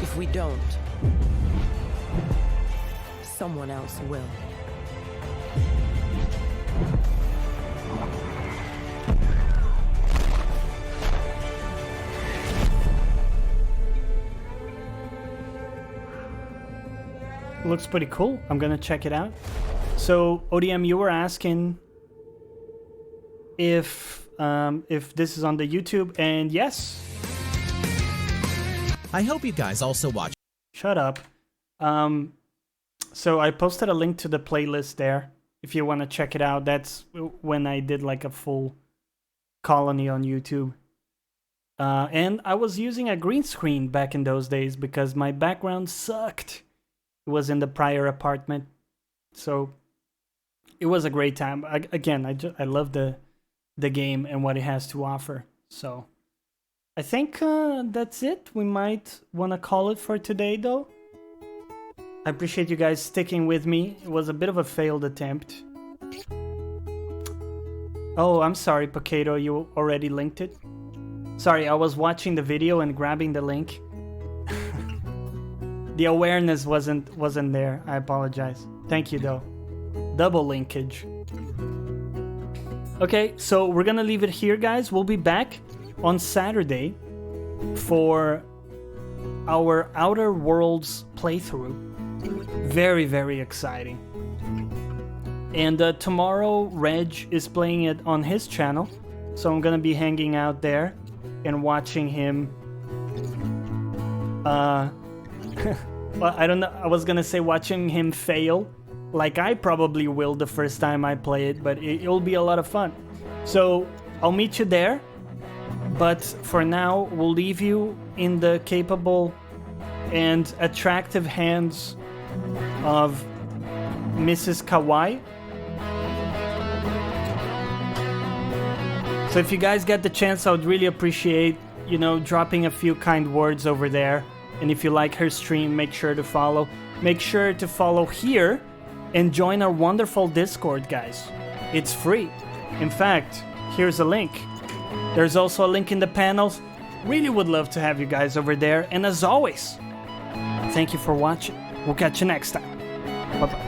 If we don't, someone else will. Looks pretty cool. I'm gonna check it out. So ODM, you were asking if this is on the YouTube, and yes. I hope you guys also watch. Shut up. So I posted a link to the playlist there if you want to check it out. That's when I did like a full colony on YouTube. And I was using a green screen back in those days because my background sucked. It was in the prior apartment. So it was a great time. I love the game and what it has to offer. So I think that's it. We might want to call it for today, though. I appreciate you guys sticking with me. It was a bit of a failed attempt. Oh, I'm sorry, Potato. You already linked it? Sorry, I was watching the video and grabbing the link. The awareness wasn't there. I apologize. Thank you, though. Double linkage. Okay, so we're gonna leave it here, guys. We'll be back on Saturday for our Outer Worlds playthrough. Very, very exciting. And tomorrow Reg is playing it on his channel, so I'm gonna be hanging out there and watching him. Well, I don't know. I was gonna say watching him fail, like I probably will the first time I play it, but it'll be a lot of fun. So I'll meet you there. But for now, we'll leave you in the capable and attractive hands of Mrs. Kawaii. So if you guys get the chance, I would really appreciate, dropping a few kind words over there. And if you like her stream, make sure to follow. Make sure to follow here and join our wonderful Discord, guys. It's free. In fact, here's a link. There's also a link in the panels. Really would love to have you guys over there. And as always, thank you for watching. We'll catch you next time. Bye-bye.